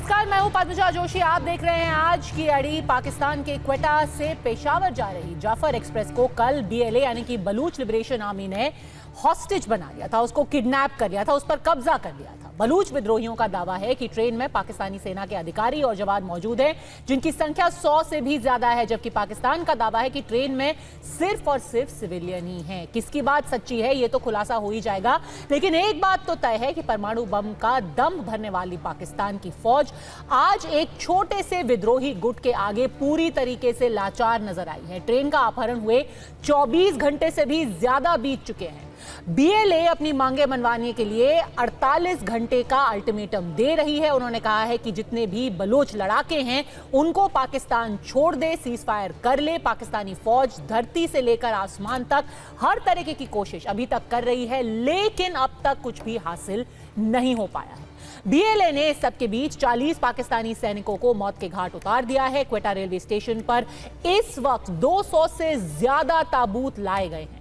नमस्कार, मैं हूं पद्मजा जोशी। आप देख रहे हैं आज की अड़ी। पाकिस्तान के क्वेटा से पेशावर जा रही जाफर एक्सप्रेस को कल बीएलए यानी कि बलूच लिबरेशन आर्मी ने हॉस्टेज बना लिया था, उसको किडनैप कर लिया था, उस पर कब्जा कर लिया था। बलूच विद्रोहियों का दावा है कि ट्रेन में पाकिस्तानी सेना के अधिकारी और जवान मौजूद हैं, जिनकी संख्या 100 से भी ज्यादा है, जबकि पाकिस्तान का दावा है कि ट्रेन में सिर्फ और सिर्फ सिविलियन ही हैं। किसकी बात सच्ची है ये तो खुलासा हो ही जाएगा, लेकिन एक बात तो तय है कि परमाणु बम का दम भरने वाली पाकिस्तान की फौज आज एक छोटे से विद्रोही गुट के आगे पूरी तरीके से लाचार नजर आई है। ट्रेन का अपहरण हुए 24 घंटे से भी ज्यादा बीत चुके हैं। बीएलए अपनी मांगे मनवाने के लिए 48 घंटे का अल्टीमेटम दे रही है। उन्होंने कहा है कि जितने भी बलोच लड़ाके हैं उनको पाकिस्तान छोड़ दे, सीज फायर कर ले। पाकिस्तानी फौज धरती से लेकर आसमान तक हर तरीके की कोशिश अभी तक कर रही है, लेकिन अब तक कुछ भी हासिल नहीं हो पाया है। बीएलए ने इस सबके बीच 40 पाकिस्तानी सैनिकों को मौत के घाट उतार दिया है। क्वेटा रेलवे स्टेशन पर इस वक्त 200 से ज्यादा ताबूत लाए गए हैं,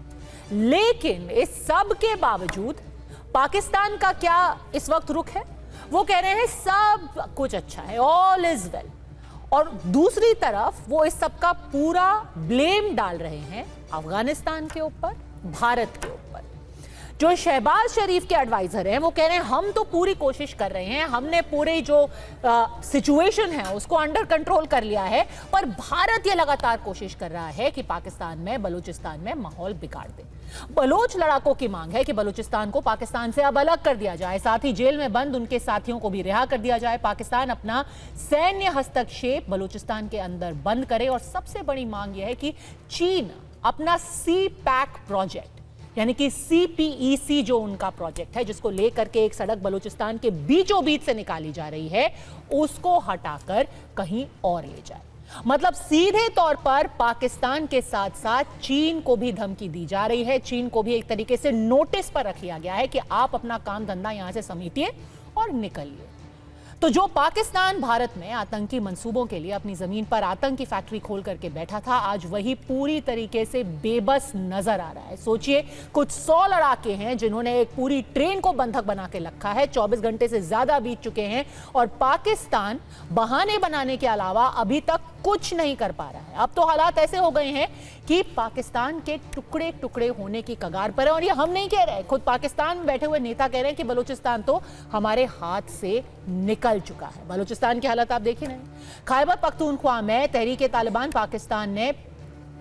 लेकिन इस सब के बावजूद पाकिस्तान का क्या इस वक्त रुख है? वो कह रहे हैं सब कुछ अच्छा है, ऑल इज वेल, और दूसरी तरफ वो इस सब का पूरा ब्लेम डाल रहे हैं अफगानिस्तान के ऊपर, भारत के ऊपर। जो शहबाज शरीफ के एडवाइजर हैं वो कह रहे हैं हम तो पूरी कोशिश कर रहे हैं, हमने पूरी जो सिचुएशन है उसको अंडर कंट्रोल कर लिया है, पर भारत ये लगातार कोशिश कर रहा है कि पाकिस्तान में, बलूचिस्तान में माहौल बिगाड़ दे। बलोच लड़ाकों की मांग है कि बलूचिस्तान को पाकिस्तान से अब अलग कर दिया जाए, साथ ही जेल में बंद उनके साथियों को भी रिहा कर दिया जाए। पाकिस्तान अपना सैन्य हस्तक्षेप बलूचिस्तान के अंदर बंद करे, और सबसे बड़ी मांग यह है कि चीन अपना सी पैक प्रोजेक्ट यानी कि CPEC जो उनका प्रोजेक्ट है, जिसको लेकर के एक सड़क बलूचिस्तान के बीचों बीच से निकाली जा रही है, उसको हटाकर कहीं और ले जाए। मतलब सीधे तौर पर पाकिस्तान के साथ साथ चीन को भी धमकी दी जा रही है। चीन को भी एक तरीके से नोटिस पर रख लिया गया है कि आप अपना काम धंधा यहां से समेटिए और निकलिए। तो जो पाकिस्तान भारत में आतंकी मंसूबों के लिए अपनी जमीन पर आतंकी फैक्ट्री खोल करके बैठा था, आज वही पूरी तरीके से बेबस नजर आ रहा है। सोचिए, कुछ 100 लड़ाके हैं जिन्होंने एक पूरी ट्रेन को बंधक बना के रखा है, 24 घंटे से ज्यादा बीत चुके हैं, और पाकिस्तान बहाने बनाने के अलावा अभी तक कुछ नहीं कर पा रहा है। अब तो हालात ऐसे हो गए हैं कि पाकिस्तान के टुकड़े टुकड़े होने की कगार पर है, और ये हम नहीं कह रहे, खुद पाकिस्तान में बैठे हुए नेता कह रहे हैं कि बलूचिस्तान तो हमारे हाथ से निकल चुका है। बलूचिस्तान की हालत आप देख ही नहीं। खैबर पख्तूनख्वा में तहरीक तालिबान पाकिस्तान ने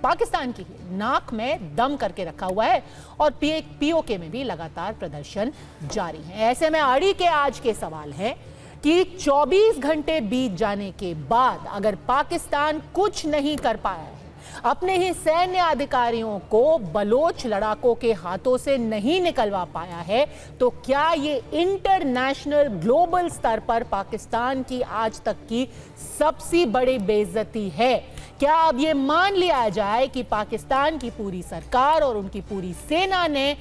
पाकिस्तान की नाक में दम करके रखा हुआ है, और POK में भी लगातार प्रदर्शन जारी है। ऐसे में अड़ी के आज के सवाल है कि 24 घंटे बीत जाने के बाद अगर पाकिस्तान कुछ नहीं कर पाया है, अपने ही सैन्य अधिकारियों को बलोच लड़ाकों के हाथों से नहीं निकलवा पाया है, तो क्या ये इंटरनेशनल ग्लोबल स्तर पर पाकिस्तान की आज तक की सबसे बड़ी बेइज्जती है? क्या अब ये मान लिया जाए कि पाकिस्तान की पूरी सरकार और उनकी पूरी सेना ने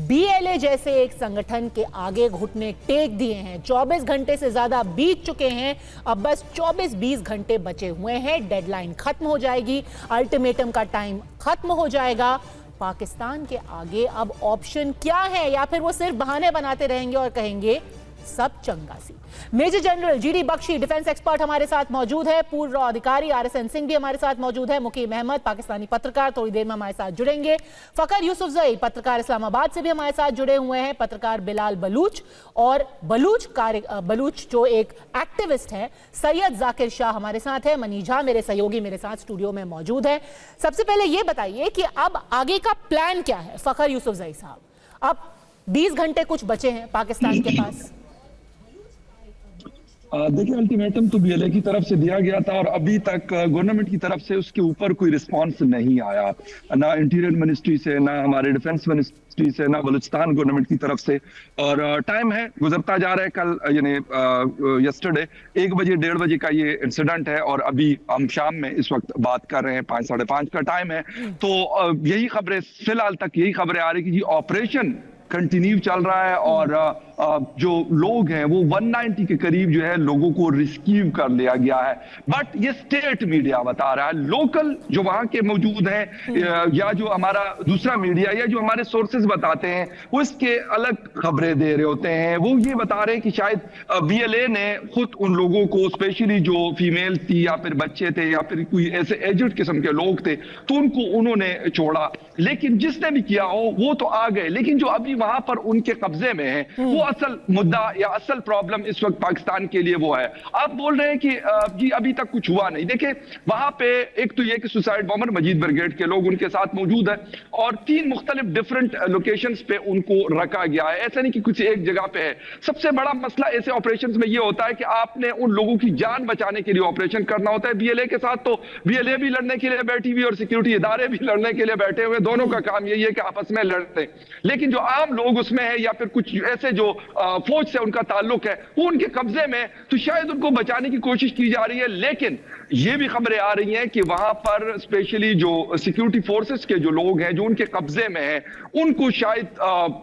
BLA जैसे एक संगठन के आगे घुटने टेक दिए हैं? 24 घंटे से ज्यादा बीत चुके हैं, अब बस 24-20 घंटे बचे हुए हैं, डेडलाइन खत्म हो जाएगी, अल्टीमेटम का टाइम खत्म हो जाएगा। पाकिस्तान के आगे अब ऑप्शन क्या है, या फिर वो सिर्फ बहाने बनाते रहेंगे और कहेंगे सब चंगा सी? Major general GD Bakshi defence expert हमारे साथ मौजूद है, पूर्व अधिकारी RSN सिंह भी हमारे साथ मौजूद है, मुकीम अहमद पाकिस्तानी पत्रकार थोड़ी देर में हमारे साथ जुड़ेंगे, फकर यूसुफजई पत्रकार इस्लामाबाद से भी हमारे साथ जुड़े हुए हैं, पत्रकार बिलाल बलूच, और बलूच जो एक एक्टिविस्ट है सैयद जाकिर शाह हमारे साथ है, मनीष झा मेरे सहयोगी मेरे साथ स्टूडियो में मौजूद है। सबसे पहले ये बताइए कि अब आगे का प्लान क्या है फकर यूसुफजई साहब? अब 20 घंटे कुछ बचे हैं पाकिस्तान के पास। देखिए, अल्टीमेटम तो BLA की तरफ से दिया गया था, और अभी तक गवर्नमेंट की तरफ से उसके ऊपर कोई रिस्पांस नहीं आया, ना इंटीरियर मिनिस्ट्री से, ना हमारे डिफेंस मिनिस्ट्री से, ना बलूचिस्तान गवर्नमेंट की तरफ से। और टाइम है, गुजरता जा रहा है। कल यानी यस्टरडे 1 बजे 1:30 बजे का ये इंसिडेंट है, और अभी हम शाम में इस वक्त बात कर रहे हैं, 5 साढ़े 5 का टाइम है। तो यही खबरें फिलहाल तक, यही खबरें आ रही कि जी ऑपरेशन कंटिन्यू चल रहा है और जो लोग हैं वो 190 के करीब जो है लोगों को रिस्क्यू कर लिया गया है। बट ये स्टेट मीडिया बता रहा है, लोकल जो वहां के मौजूद हैं या जो हमारा दूसरा मीडिया या जो हमारे सोर्सेज बताते हैं वो इसके अलग खबरें दे रहे होते हैं। वो ये बता रहे हैं कि शायद बीएलए ने खुद उन लोगों को, स्पेशली जो फीमेल थी या फिर बच्चे थे या फिर कोई ऐसे एजेड किस्म के लोग थे, तो उनको उन्होंने छोड़ा। लेकिन जिसने भी किया हो वो तो आ गए, लेकिन जो अभी वहां पर उनके कब्जे में है वो असल मुद्दा या असल प्रॉब्लम इस वक्त पाकिस्तान के लिए वो है। आप बोल रहे हैं कि जी अभी तक कुछ हुआ नहीं। देखिए वहां पे एक तो ये कि सुसाइड बॉम्बर मजीद ब्रिगेड के लोग उनके साथ मौजूद है और 3 मुख्तलिफ डिफरेंट लोकेशंस पे उनको रखा गया है, ऐसा नहीं कि कुछ एक जगह पे है। सबसे बड़ा मसला ऐसे ऑपरेशंस में ये होता है कि आपने उन लोगों की जान बचाने के लिए ऑपरेशन करना होता है। बीएलए के साथ तो बीएलए भी लड़ने के लिए बैठी हुई और सिक्योरिटी इदारे भी लड़ने के लिए बैठे हुए, दोनों का काम यही है कि आपस में लड़ते। लेकिन जो आम लोग उसमें है या फिर कुछ ऐसे जो फौज से उनका ताल्लुक है वो उनके कब्जे में, तो शायद उनको बचाने की कोशिश की जा रही है। लेकिन ये भी खबरें आ रही हैं कि वहां पर स्पेशली जो सिक्योरिटी फोर्सेस के जो लोग हैं जो उनके कब्जे में हैं, उनको शायद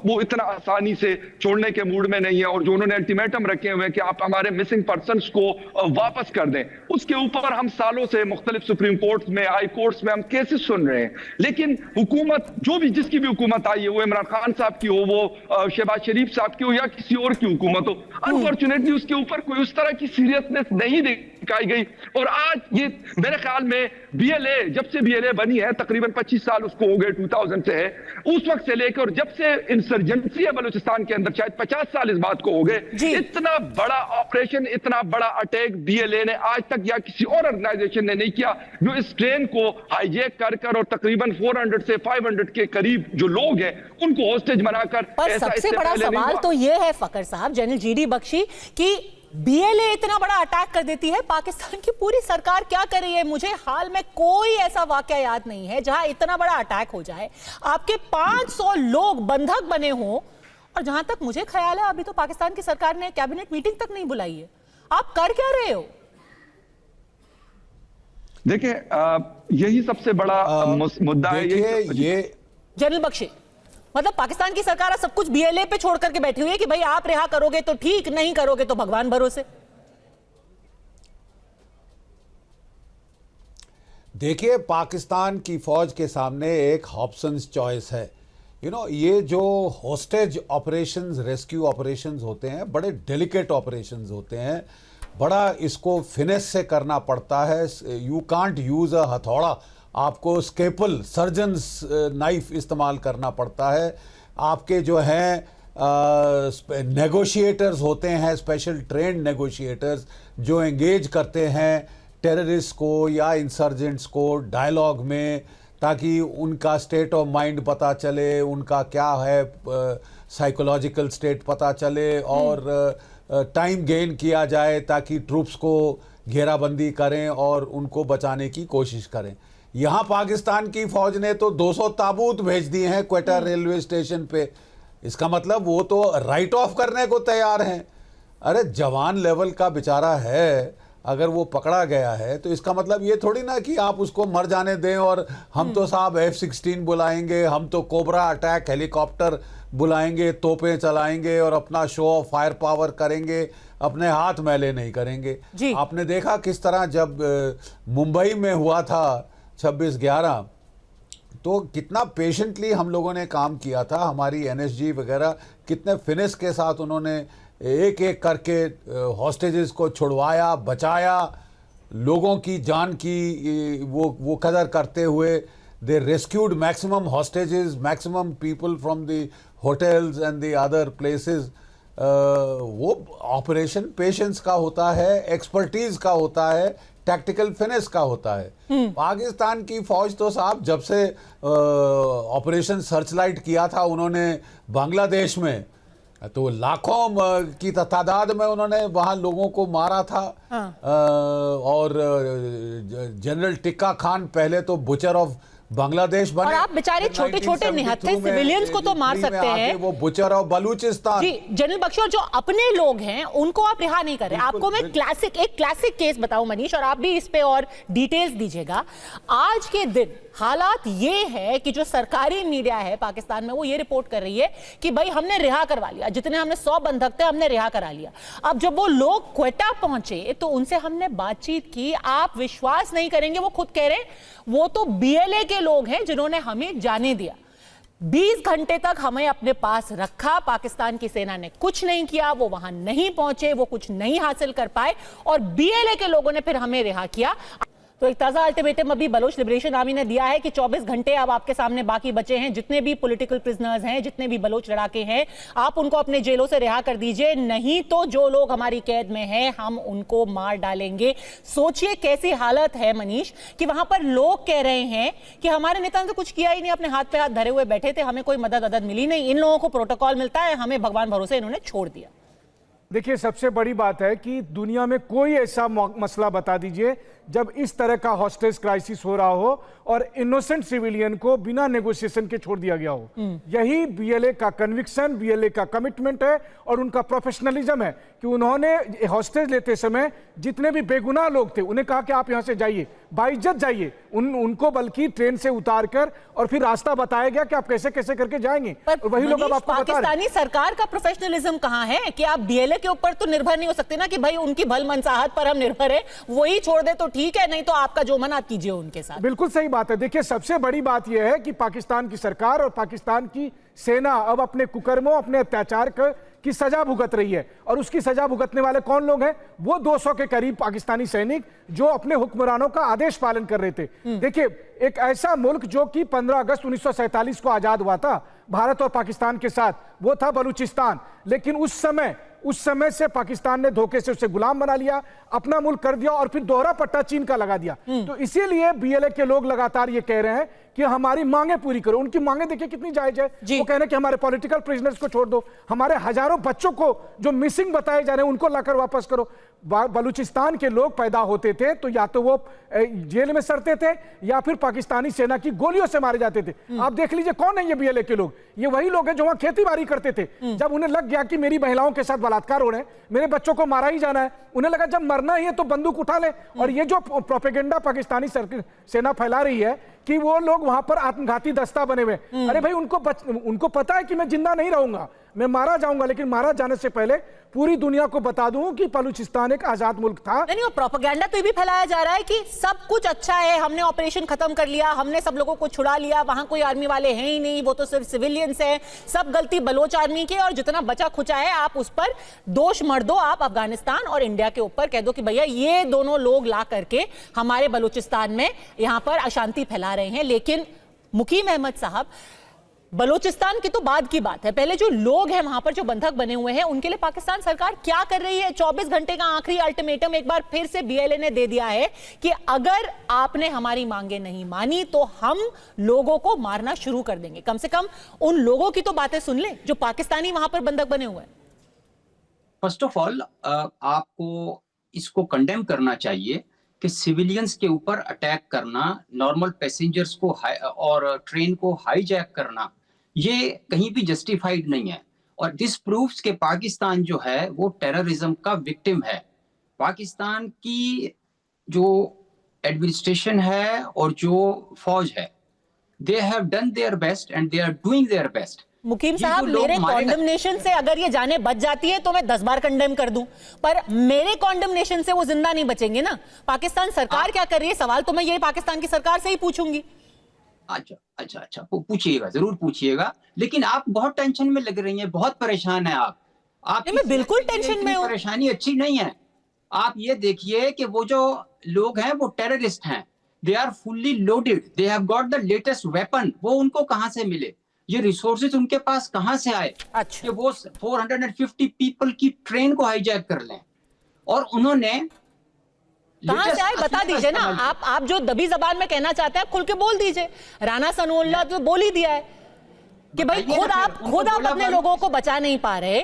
वो इतना आसानी से छोड़ने के मूड में नहीं है और जो उन्होंने अल्टीमेटम रखे हुए हैं कि आप हमारे मिसिंग पर्सन्स को वापस कर दें, उसके ऊपर हम सालों से मुख्तलिफ सुप्रीम कोर्ट में, हाई कोर्ट्स में हम केसेस सुन रहे हैं। लेकिन हुकूमत जो भी, जिसकी भी हुकूमत आई है, वो इमरान खान साहब की हो, वो शहबाज शरीफ साहब की हो या किसी और की हुकूमत हो, अनफॉर्चुनेटली उसके ऊपर कोई उस तरह की सीरियसनेस नहीं दिखाई गई। और आज ये मेरे ख्याल में बीएलए, जब से बीएलए बनी है तकरीबन 25 साल उसको हो गए, 2000 से है, उस वक्त से लेकर और जब से इंसर्जेंसी है बलूचिस्तान के अंदर शायद 50 साल इस बात को हो गए। इतना बड़ा ऑपरेशन, इतना बड़ा अटैक बीएलए ने आज तक या किसी और ऑर्गेनाइजेशन ने नहीं किया जो इस ट्रेन को हाईजैक कर और तकरीबन 400 से 500 के करीब जो लोग हैं उनको होस्टेज बनाकर। पर सबसे बड़ा सवाल तो यह है फकर साहब, जनरल जीडी बख्शी, कि बीएलए इतना बड़ा अटैक कर देती है, पाकिस्तान की पूरी सरकार क्या कर रही है? मुझे हाल में कोई ऐसा वाकया याद नहीं है जहां इतना बड़ा अटैक हो जाए, आपके 500 लोग बंधक बने हों, और जहां तक मुझे ख्याल है अभी तो पाकिस्तान की सरकार ने कैबिनेट मीटिंग तक नहीं बुलाई है। आप कर क्या रहे हो? देखिए यही सबसे बड़ा मुद्दा है। ये जनरल बख्शी, मतलब पाकिस्तान की सरकार सब कुछ बीएलए पे छोड़ करके बैठी हुई है कि भाई आप रिहा करोगे तो ठीक, नहीं करोगे तो भगवान भरोसे। देखिए पाकिस्तान की फौज के सामने एक ऑप्शंस चॉइस है। ये जो होस्टेज ऑपरेशंस, रेस्क्यू ऑपरेशंस होते हैं, बड़े डेलिकेट ऑपरेशंस होते हैं, बड़ा इसको फिनेस से करना पड़ता है। यू कांट यूज अ हथौड़ा, आपको स्केपल, सर्जन्स नाइफ इस्तेमाल करना पड़ता है। आपके जो हैं नेगोशिएटर्स होते हैं, स्पेशल ट्रेंड नेगोशिएटर्स जो एंगेज करते हैं टेररिस्ट को या इंसर्जेंट्स को डायलॉग में, ताकि उनका स्टेट ऑफ माइंड पता चले, उनका क्या है साइकोलॉजिकल स्टेट पता चले और टाइम गेन किया जाए ताकि ट्रूप्स को घेराबंदी करें और उनको बचाने की कोशिश करें। यहाँ पाकिस्तान की फौज ने तो 200 ताबूत भेज दिए हैं क्वेटा रेलवे स्टेशन पे। इसका मतलब वो तो राइट ऑफ करने को तैयार हैं। अरे जवान लेवल का बेचारा है, अगर वो पकड़ा गया है तो इसका मतलब ये थोड़ी ना कि आप उसको मर जाने दें और हम तो साहब F-16 बुलाएंगे, हम तो कोबरा अटैक हेलीकॉप्टर बुलाएंगे, तोपें चलाएंगे और अपना शो ऑफ फायर पावर करेंगे, अपने हाथ मैले नहीं करेंगे। आपने देखा किस तरह जब मुंबई में हुआ था 26/11, तो कितना पेशेंटली हम लोगों ने काम किया था, हमारी एनएसजी वगैरह कितने फिनिश के साथ उन्होंने एक एक करके हॉस्टेजेस को छुड़वाया, बचाया, लोगों की जान की वो कदर करते हुए they rescued maximum hostages, maximum people from the hotels and the other places. वो ऑपरेशन पेशेंस का होता है, एक्सपर्टीज का होता है, टैक्टिकल फिनिश का होता है। पाकिस्तान की फौज तो साहब जब से ऑपरेशन सर्चलाइट किया था उन्होंने बांग्लादेश में, तो लाखों की तादाद में उन्होंने वहाँ लोगों को मारा था। और जनरल टिक्का खान पहले तो बुचर ऑफ बांग्लादेश बने और आप बेचारे छोटे-छोटे निहत्थे सिविलियंस को तो मार सकते हैं। वो बुचर और बलूचिस्तान। जी जनरल बख्शी, और जो अपने लोग हैं उनको आप रिहा नहीं कर रहे। आपको मैं एक क्लासिक केस बताऊं मनीष, और आप भी इस पे और डिटेल्स दीजिएगा। आज के दिन हालात ये है कि जो सरकारी मीडिया है पाकिस्तान में वो ये रिपोर्ट कर रही है कि भाई हमने रिहा करवा लिया, जितने हमने 100 बंधक थे हमने रिहा करा लिया। अब जब वो लोग क्वेटा पहुंचे तो उनसे हमने बातचीत की, आप विश्वास नहीं करेंगे, वो खुद कह रहे हैं वो तो बीएलए के लोग हैं जिन्होंने हमें जाने दिया। 20 घंटे तक हमें अपने पास रखा, पाकिस्तान की सेना ने कुछ नहीं किया, वो वहां नहीं पहुंचे, वो कुछ नहीं हासिल कर पाए, और बीएलए के लोगों ने फिर हमें रिहा किया। तो एक ताजा अल्टीमेटम अभी बलोच लिबरेशन आर्मी ने दिया है कि 24 घंटे अब आपके सामने बाकी बचे हैं। जितने भी पॉलिटिकल प्रिजनर्स हैं, जितने भी बलोच लड़ाके हैं, आप उनको अपने जेलों से रिहा कर दीजिए, नहीं तो जो लोग हमारी कैद में हैं हम उनको मार डालेंगे। सोचिए कैसी हालत है मनीष कि वहां पर लोग कह रहे हैं कि हमारे नेता ने तो कुछ किया ही नहीं, अपने हाथ पे हाथ धरे हुए बैठे थे, हमें कोई मदद मिली नहीं, इन लोगों को प्रोटोकॉल मिलता है, हमें भगवान भरोसे इन्होंने छोड़ दिया। देखिए, सबसे बड़ी बात है कि दुनिया में कोई ऐसा मसला बता दीजिए जब इस तरह का हॉस्टेज क्राइसिस हो रहा हो और इनोसेंट सिविलियन को बिना नेगोशिएशन के छोड़ दिया गया हो। यही बीएलए का कन्विक्शन, बीएलए का कमिटमेंट है और उनका प्रोफेशनलिज्म है कि उन्होंने हॉस्टेज लेते समय जितने भी बेगुनाह लोग थे उन्हें कहा कि आप यहां से जाइए, बाइज्जत जाइए। उनको बल्कि ट्रेन से उतार कर और फिर रास्ता बताया गया कि आप कैसे कैसे करके जाएंगे। पर वही लोग अब आपको बता रहे हैं। पाकिस्तानी सरकार का प्रोफेशनलिज्म कहां है कि आप बीएलए के ऊपर तो निर्भर नहीं हो सकते ना कि भाई उनकी भल मनसाहत पर हम निर्भर है, वही छोड़ दे तो ठीक है, नहीं तो आपका जो मन आप कीजिए उनके साथ। बिल्कुल सही बात है। देखिए, सबसे बड़ी बात यह है कि पाकिस्तान की सरकार और पाकिस्तान की सेना अब अपने कुकर्मों, अपने अत्याचार की सजा भुगत रही है। और उसकी सजा भुगतने वाले कौन लोग हैं? वो 200 के करीब पाकिस्तानी सैनिक जो अपने हुक्मरानों का आदेश पालन कर रहे थे। देखिए, एक ऐसा मुल्क जो कि 15 अगस्त 1947 को आजाद हुआ था भारत और पाकिस्तान के साथ, वो था बलूचिस्तान। लेकिन उस समय से पाकिस्तान ने धोखे से उसे गुलाम बना लिया, अपना मुल्क कर दिया और फिर दोहरा पट्टा चीन का लगा दिया। तो इसीलिए बीएलए के लोग लगातार ये कह रहे हैं कि हमारी मांगे पूरी करो। उनकी मांगे देखिए कितनी जायज है। वो कह रहे हैं कि हमारे पॉलिटिकल प्रिजनर्स को छोड़ दो, हमारे हजारों बच्चों को जो मिसिंग बताए जा रहे हैं उनको लाकर वापस करो। बलूचिस्तान के लोग पैदा होते थे तो या तो वो जेल में सड़ते थे या फिर पाकिस्तानी सेना की गोलियों से मारे जाते थे। आप देख लीजिए कौन है ये बीएलए के लोग। ये वही लोग हैं जो वहां खेती बाड़ी करते थे। जब उन्हें लग गया कि मेरी महिलाओं के साथ बलात्कार हो रहे हैं, मेरे बच्चों को मारा ही जाना है, उन्हें लगा जब मरना ही है तो बंदूक उठा ले। और ये जो प्रोपेगेंडा पाकिस्तानी सेना फैला रही है कि वो लोग वहां पर आत्मघाती दस्ता बने हुए, अरे भाई उनको पता है कि मैं जिंदा नहीं रहूंगा, मैं मारा जाऊंगा, लेकिन मारा जाने से पहले पूरी दुनिया को बता दूं कि बलूचिस्तान एक आजाद मुल्क था। नहीं, वो प्रोपेगेंडा तो ये भी फैलाया जा रहा है कि सब कुछ अच्छा है, हमने ऑपरेशन खत्म कर लिया, हमने सब लोगों को छुड़ा लिया, वहां कोई आर्मी वाले हैं ही नहीं, वो तो सिर्फ सिविलियंस हैं, सब गलती बलोच आर्मी की, और जितना बचा खुचा है आप उस पर दोष मर दो, आप अफगानिस्तान और इंडिया के ऊपर कह दो कि भैया ये दोनों लोग ला करके हमारे बलूचिस्तान में यहां पर अशांति फैला रहे हैं। लेकिन मुकीम अहमद साहब, बलूचिस्तान की तो बाद की बात है, पहले जो लोग हैं वहां पर जो बंधक बने हुए हैं उनके लिए पाकिस्तान सरकार क्या कर रही है? 24 घंटे का आखिरी अल्टीमेटम एक बार फिर से बीएलए ने दे दिया है कि अगर आपने हमारी मांगे नहीं मानी तो हम लोगों को मारना शुरू कर देंगे। कम से कम उन लोगों की तो बातें सुन ले जो पाकिस्तानी वहां पर बंधक बने हुए हैं। फर्स्ट ऑफ ऑल आपको इसको कंडेम करना चाहिए कि सिविलियंस के ऊपर अटैक करना, नॉर्मल पैसेंजर्स को और ट्रेन को हाईजैक करना, ये कहीं भी जस्टिफाइड नहीं है। और दिस प्रूव्स कि पाकिस्तान जो है वो टेररिज्म का विक्टिम है। पाकिस्तान की जो एडमिनिस्ट्रेशन है और जो फौज है, they have done their best and they are doing their best. Muqeem साहब, मेरे कॉन्डमनेशन से अगर ये जाने बच जाती है तो मैं 10 बार कंडेम कर दूं, पर मेरे कॉन्डमनेशन से वो जिंदा नहीं बचेंगे ना। पाकिस्तान सरकार क्या कर रही है, सवाल तो मैं ये पाकिस्तान की सरकार से ही पूछूंगी। अच्छा, पूछिएगा, जरूर पूछिएगा, लेकिन आप बहुत टेंशन में लग रही हैं, बहुत परेशान है आप। मैं बिल्कुल टेंशन में हूं। परेशानी अच्छी नहीं है। आप ये देखिए कि वो जो लोग हैं वो टेररिस्ट हैं, they are fully loaded, they have got the latest weapon. वो उनको कहां से मिले, ये रिसोर्सेज उनके पास कहां से आए? अच्छा, कि वो 450 पीपल की ट्रेन को हाईजैक कर लें। और उन्होंने कहां से आए बता दीजिए ना। आप जो दबी जबान में कहना चाहते हैं खुल के बोल दीजिए। राना सनाउल्लाह तो बोल ही दिया है कि भाई खुद आप अपने लोगों को बचा नहीं पा रहे,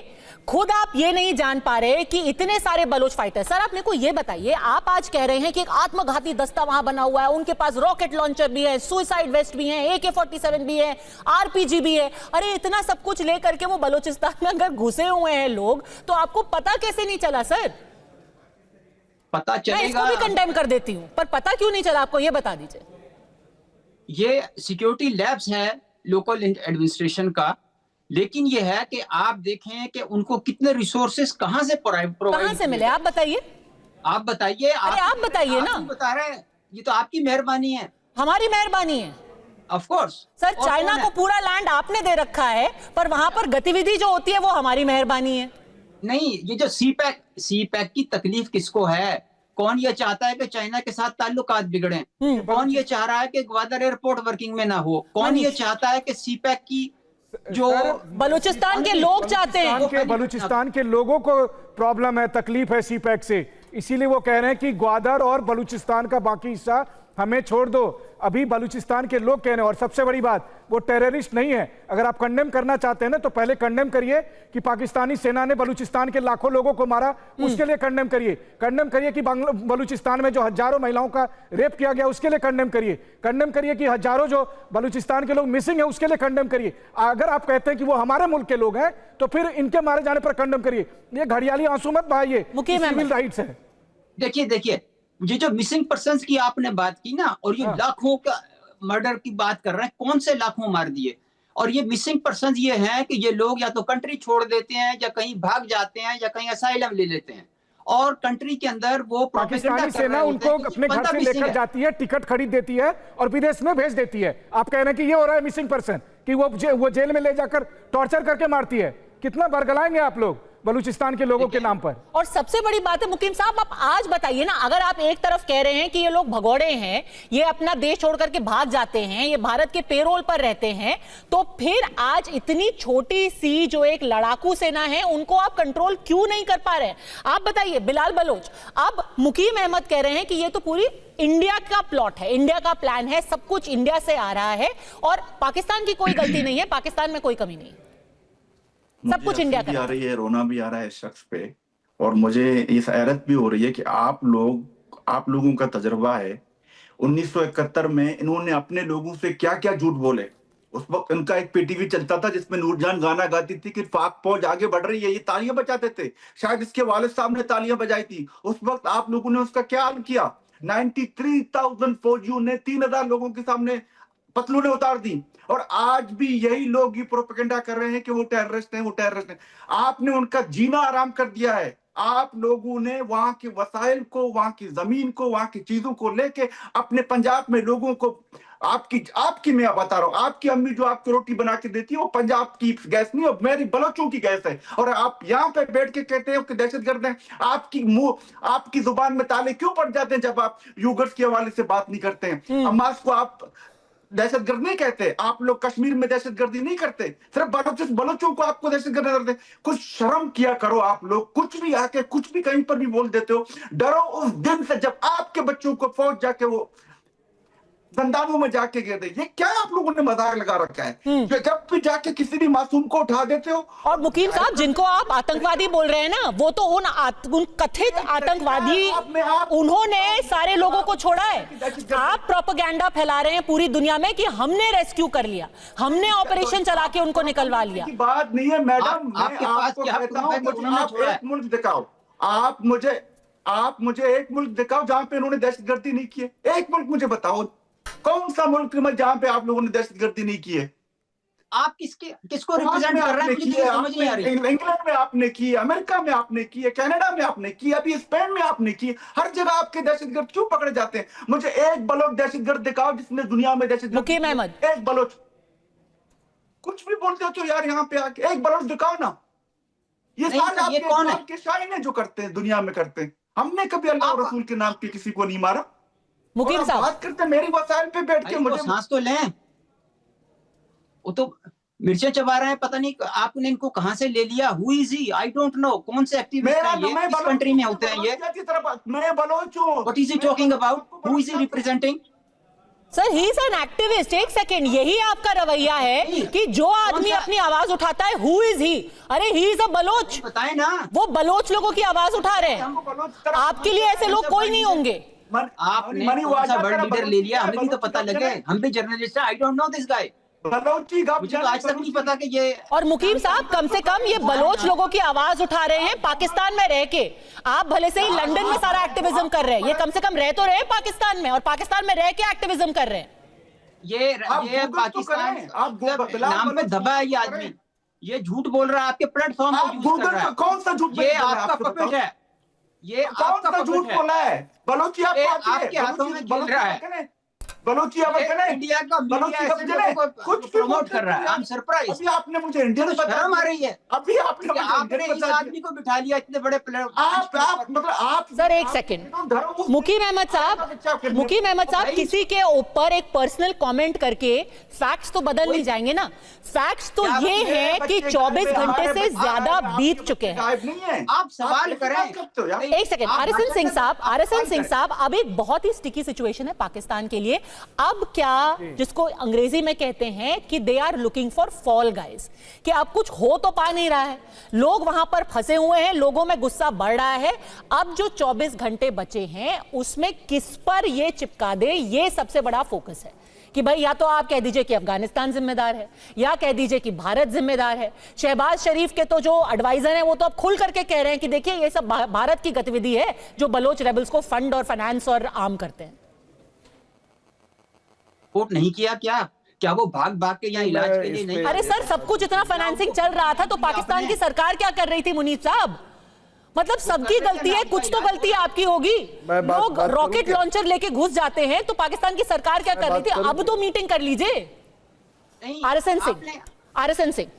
खुद आप ये नहीं जान पा रहे कि इतने सारे बलोच फाइटर। सर आप मेरे को ये बताइए, आप आज कह रहे हैं कि एक आत्मघाती दस्ता वहां बना हुआ है, उनके पास रॉकेट लॉन्चर भी है, सुसाइड वेस्ट भी है, AK-47 भी है, RPG भी है। अरे इतना सब कुछ लेकर के वो बलूचिस्तान में अगर घुसे हुए हैं लोग, तो आपको पता कैसे नहीं चला सर? पता मैं चलेगा। इसको भी कंडेम कर देती हूँ, पर पता क्यों नहीं चला आपको, ये बता दीजिए। ये सिक्योरिटी लैब्स है लोकल एडमिनिस्ट्रेशन का, लेकिन ये है कि आप देखें कि उनको कितने रिसोर्सेस कहां से कहां से मिले, आप बताइए। आप बताइए। अरे आप बताइए ना। बता रहे हैं, ये तो आपकी मेहरबानी है। हमारी मेहरबानी है ऑफ कोर्स सर। चाइना को पूरा लैंड आपने दे रखा है, पर वहां पर गतिविधि जो होती है वो हमारी मेहरबानी है। नहीं, ये जो सी पैक की तकलीफ किसको है? कौन ये चाहता है कि चाइना के साथ ताल्लुकात बिगड़े? कौन ये चाह रहा है कि ग्वादर एयरपोर्ट वर्किंग में ना हो? कौन ये चाहता है कि सी पैक की जो बलूचिस्तान के लोग चाहते हैं, बलूचिस्तान के लोगों को प्रॉब्लम है, तकलीफ है सीपैक से, इसीलिए वो कह रहे हैं कि ग्वादर और बलूचिस्तान का बाकी हिस्सा हमें छोड़ दो। अभी बलूचिस्तान के लोग कह रहे हैं, और सबसे बड़ी बात, वो टेररिस्ट नहीं है। अगर आप कंडेम करना चाहते हैं ना, तो पहले कंडेम करिए कि पाकिस्तानी सेना ने बलूचिस्तान के लाखों लोगों को मारा, उसके लिए कंडेम करिए। कंडेम करिए कि बलूचिस्तान में जो हजारों महिलाओं का रेप किया गया, उसके लिए कंडेम करिए। कंडेम करिए कि हजारों जो बलूचिस्तान के लोग मिसिंग है, उसके लिए कंडेम करिए। अगर आप कहते हैं कि वो हमारे मुल्क के लोग हैं, तो फिर इनके मारे जाने पर कंडेम करिए। ये घड़ियाली आंसू मत बहाइए, सिविल राइट्स है। देखिए ये जो मिसिंग पर्संस की आपने बात की ना, और ये लाखों का मर्डर की बात कर रहे हैं, कौन से लाखों मार दिए? और ये मिसिंग पर्संस ये हैं कि ये लोग या तो कंट्री छोड़ देते हैं, या कहीं भाग जाते हैं, या कहीं असाइलम ले लेते हैं, और कंट्री के अंदर वो पाकिस्तानी सेना उनको अपने घर से लेकर जाती है, टिकट खरीद देती है और विदेश में भेज देती है। आप कह रहे हैं कि ये हो रहा है मिसिंग पर्सन, कि वो जेल में ले जाकर टॉर्चर करके मारती है। कितना बरगलाएंगे आप लोग बलूचिस्तान के लोगों के नाम पर? और सबसे बड़ी बात है मुकीम साहब, आप आज बताइए ना, अगर आप एक तरफ कह रहे हैं कि ये लोग भगोड़े हैं, ये अपना देश छोड़ करके भाग जाते हैं, ये भारत के पेरोल पर रहते हैं, तो फिर आज इतनी छोटी सी जो एक लड़ाकू सेना है, उनको आप कंट्रोल क्यों नहीं कर पा रहे हैं? आप बताइए बिलाल बलोच। अब मुकीम अहमद कह रहे हैं कि ये तो पूरी इंडिया का प्लॉट है, इंडिया का प्लान है, सब कुछ इंडिया से आ रहा है और पाकिस्तान की कोई गलती नहीं है, पाकिस्तान में कोई कमी नहीं है, सब कुछ इंडिया का। आ रही है, रोना भी आ रहा है इस शख्स पे, और मुझे इस हैरत भी हो रही है कि आप लोगों का तजर्बा है। 1971 में इन्होंने अपने लोगों से क्या क्या झूठ बोले। उस वक्त इनका एक PTV चलता था जिसमें नूरजान गाना गाती थी कि पाक फौज आगे बढ़ रही है, ये तालियां बजाते थे। शायद इसके वालिद साहब ने तालियां बजाई थी। उस वक्त आप लोगों ने उसका क्या हाल किया? 93,000 फौजियों ने 3,000 लोगों के सामने पतलूने उतार दी, और आज भी यही लोग ये प्रोपेगेंडा कर रहे हैं कि वो टेररिस्ट हैं, वो टेररिस्ट हैं। आपने उनका जीना आराम कर दिया है। आप लोगों ने वहां के वसाइल को, वहां की जमीन को, वहां की चीजों को लेके अपने पंजाब में लोगों को, आपकी मैं बता रहा हूं, आपकी अम्मी जो आपकी रोटी बना के देती है वो पंजाब की गैस नहीं, और मेरी बलोचों की गैस है। और आप यहाँ पे बैठ के कहते हैं कि दहशतगर्द हैं। आपकी जुबान में ताले क्यों पड़ जाते हैं जब आप यूगर्स के हवाले से बात नहीं करते हैं? अम्मास को आप दहशतगर्द नहीं कहते? आप लोग कश्मीर में दहशतगर्दी नहीं करते, सिर्फ बलोचों को आपको दहशतगर्द करते। कुछ शर्म किया करो आप लोग, कुछ भी आके कुछ भी कहीं पर भी बोल देते हो। डरो उस दिन से जब आपके बच्चों को फौज जाके वो जंदानों में जाके गिर दे। ये क्या आप लोगों ने मजाक लगा रखा है? जब भी जाके किसी भी मासूम को उठा देते हो। और मुकीम साहब, जिनको आप आतंकवादी बोल रहे हैं ना, वो तो उन कथित आतंकवादी, उन्होंने सारे लोगों को छोड़ा है। आप प्रोपेगेंडा फैला रहे हैं पूरी दुनिया में कि हमने रेस्क्यू कर लिया, हमने ऑपरेशन चला के उनको निकलवा लिया। बात नहीं है मैडम, मैं आपको कहता हूं आप एक मुल्क दिखाओ। आप मुझे एक मुल्क दिखाओ जहां पे उन्होंने दहशतगर्दी नहीं की है। एक मुल्क मुझे बताओ, कौन सा मुल्क में जहां पे आप लोगों ने दहशतगर्दी नहीं की है? आप किसको रिप्रेजेंट कर रहे हैं? मुझे समझ नहीं आ रही। इंग्लैंड में आपने की है, अमेरिका में आपने की है, कनाडा में आपने की है, अभी स्पेन में आपने की है। हर जगह आपके दहशतगर्द क्यों पकड़े जाते हैं? मुझे एक बलोच दहशतगर्द दिखाओ जिसने दुनिया में दहशतगर्द। मुकीम अहमद, एक बलोच, कुछ भी बोलते हो तो यार यहाँ पे आके एक बलोच दिखाओ ना। ये सारे आपके शाइन है जो करते हैं, दुनिया में करते हैं। हमने कभी अल्लाह और रसूल के नाम पे किसी को नहीं मारा। मुकीम साहब बात करते मेरी वसाइल पे बैठ के, मुझे सांस तो लें। वो तो मिर्चें चबा रहे हैं, पता नहीं आपने इनको कहां से ले लिया। Who is he? I don't know. कौन से एक्टिविस्ट हैं ये? किस कंट्री में होते हैं ये? मैं बलोच हूं। What is he talking about? Who is he representing? Sir he is an activist. एक सेकेंड, यही आपका रवैया है कि जो आदमी अपनी आवाज उठाता है, हु इज ही? अरे ही इज अ बलोच। बताए ना, वो बलोच लोगों की आवाज उठा रहे हैं। आपके लिए ऐसे लोग कोई नहीं होंगे। आपने कौन सा वर्ल्ड लीडर ले लिया, हमें भी तो पता लगे, हम भी जर्नलिस्ट हैं। I don't know this guy, मुझे तो आज तक नहीं पता कि ये। और मुकीम साहब, कम से कम ये बलोच लोगों की आवाज उठा रहे हैं पाकिस्तान में रह के। आप भले से ही लंदन में सारा एक्टिविज्म कर रहे हैं, ये कम से कम रह तो रहे हैं पाकिस्तान में, और पाकिस्तान में रह के एक्टिविज्म कर रहे हैं। ये पाकिस्तान नाम पे दबा है ये आदमी, ये झूठ बोल रहा है, आपके प्लेटफॉर्म को यूज कर रहा है। कौन सा झूठ? ये आपका पपेट है, ये कौन सा झूठ बोला है? बलोचिया आपके हाथों में खेल रहा है। बलोचिया इंडिया का मीडिया कुछ प्रमोट कर रहा है। I am surprise. अभी आपने मुझे इंडियन शर्म आ रही है। अभी आपने इस आदमी को बिठा लिया इतने बड़े प्लेयर। आप सर एक सेकंड, मुकीम अहमद साहब, किसी के ऊपर एक पर्सनल कमेंट करके फैक्ट्स तो बदल नहीं जाएंगे ना। फैक्ट्स तो ये है कि 24 घंटे से ज्यादा बीत चुके हैं। आप सवाल करें। एक सेकंड, आरएसएन सिंह साहब, अब एक बहुत ही स्टिकी सिचुएशन है पाकिस्तान के लिए। अब क्या, जिसको अंग्रेजी में कहते हैं कि they are looking for fall guys, कि अब कुछ हो तो पा नहीं रहा है, लोग वहां पर फंसे हुए हैं, लोगों में गुस्सा बढ़ रहा है। अब जो 24 घंटे बचे हैं उसमें किस पर ये चिपका दे, ये सबसे बड़ा फोकस है। कि भाई या तो आप कह दीजिए कि अफगानिस्तान जिम्मेदार है, या कह दीजिए कि भारत जिम्मेदार है। शहबाज शरीफ के तो जो एडवाइजर हैं वो तो अब खुल करके कह रहे हैं कि देखिए ये सब भारत की गतिविधि है जो बलोच रेबल्स को फंड और फाइनेंस और आर्म करते हैं। वोट नहीं किया क्या वो भाग के यहाँ इलाज के लिए नहीं? अरे सर, सब कुछ इतना फाइनेंसिंग चल रहा था तो पाकिस्तान की सरकार क्या कर रही थी मुनीब साहब? मतलब सबकी गलती है, कुछ तो गलती आपकी होगी। लोग रॉकेट लॉन्चर लेके घुस जाते हैं तो पाकिस्तान की सरकार क्या कर रही थी? अब तो मीटिंग कर लीजिए। आरएसएन सिंह।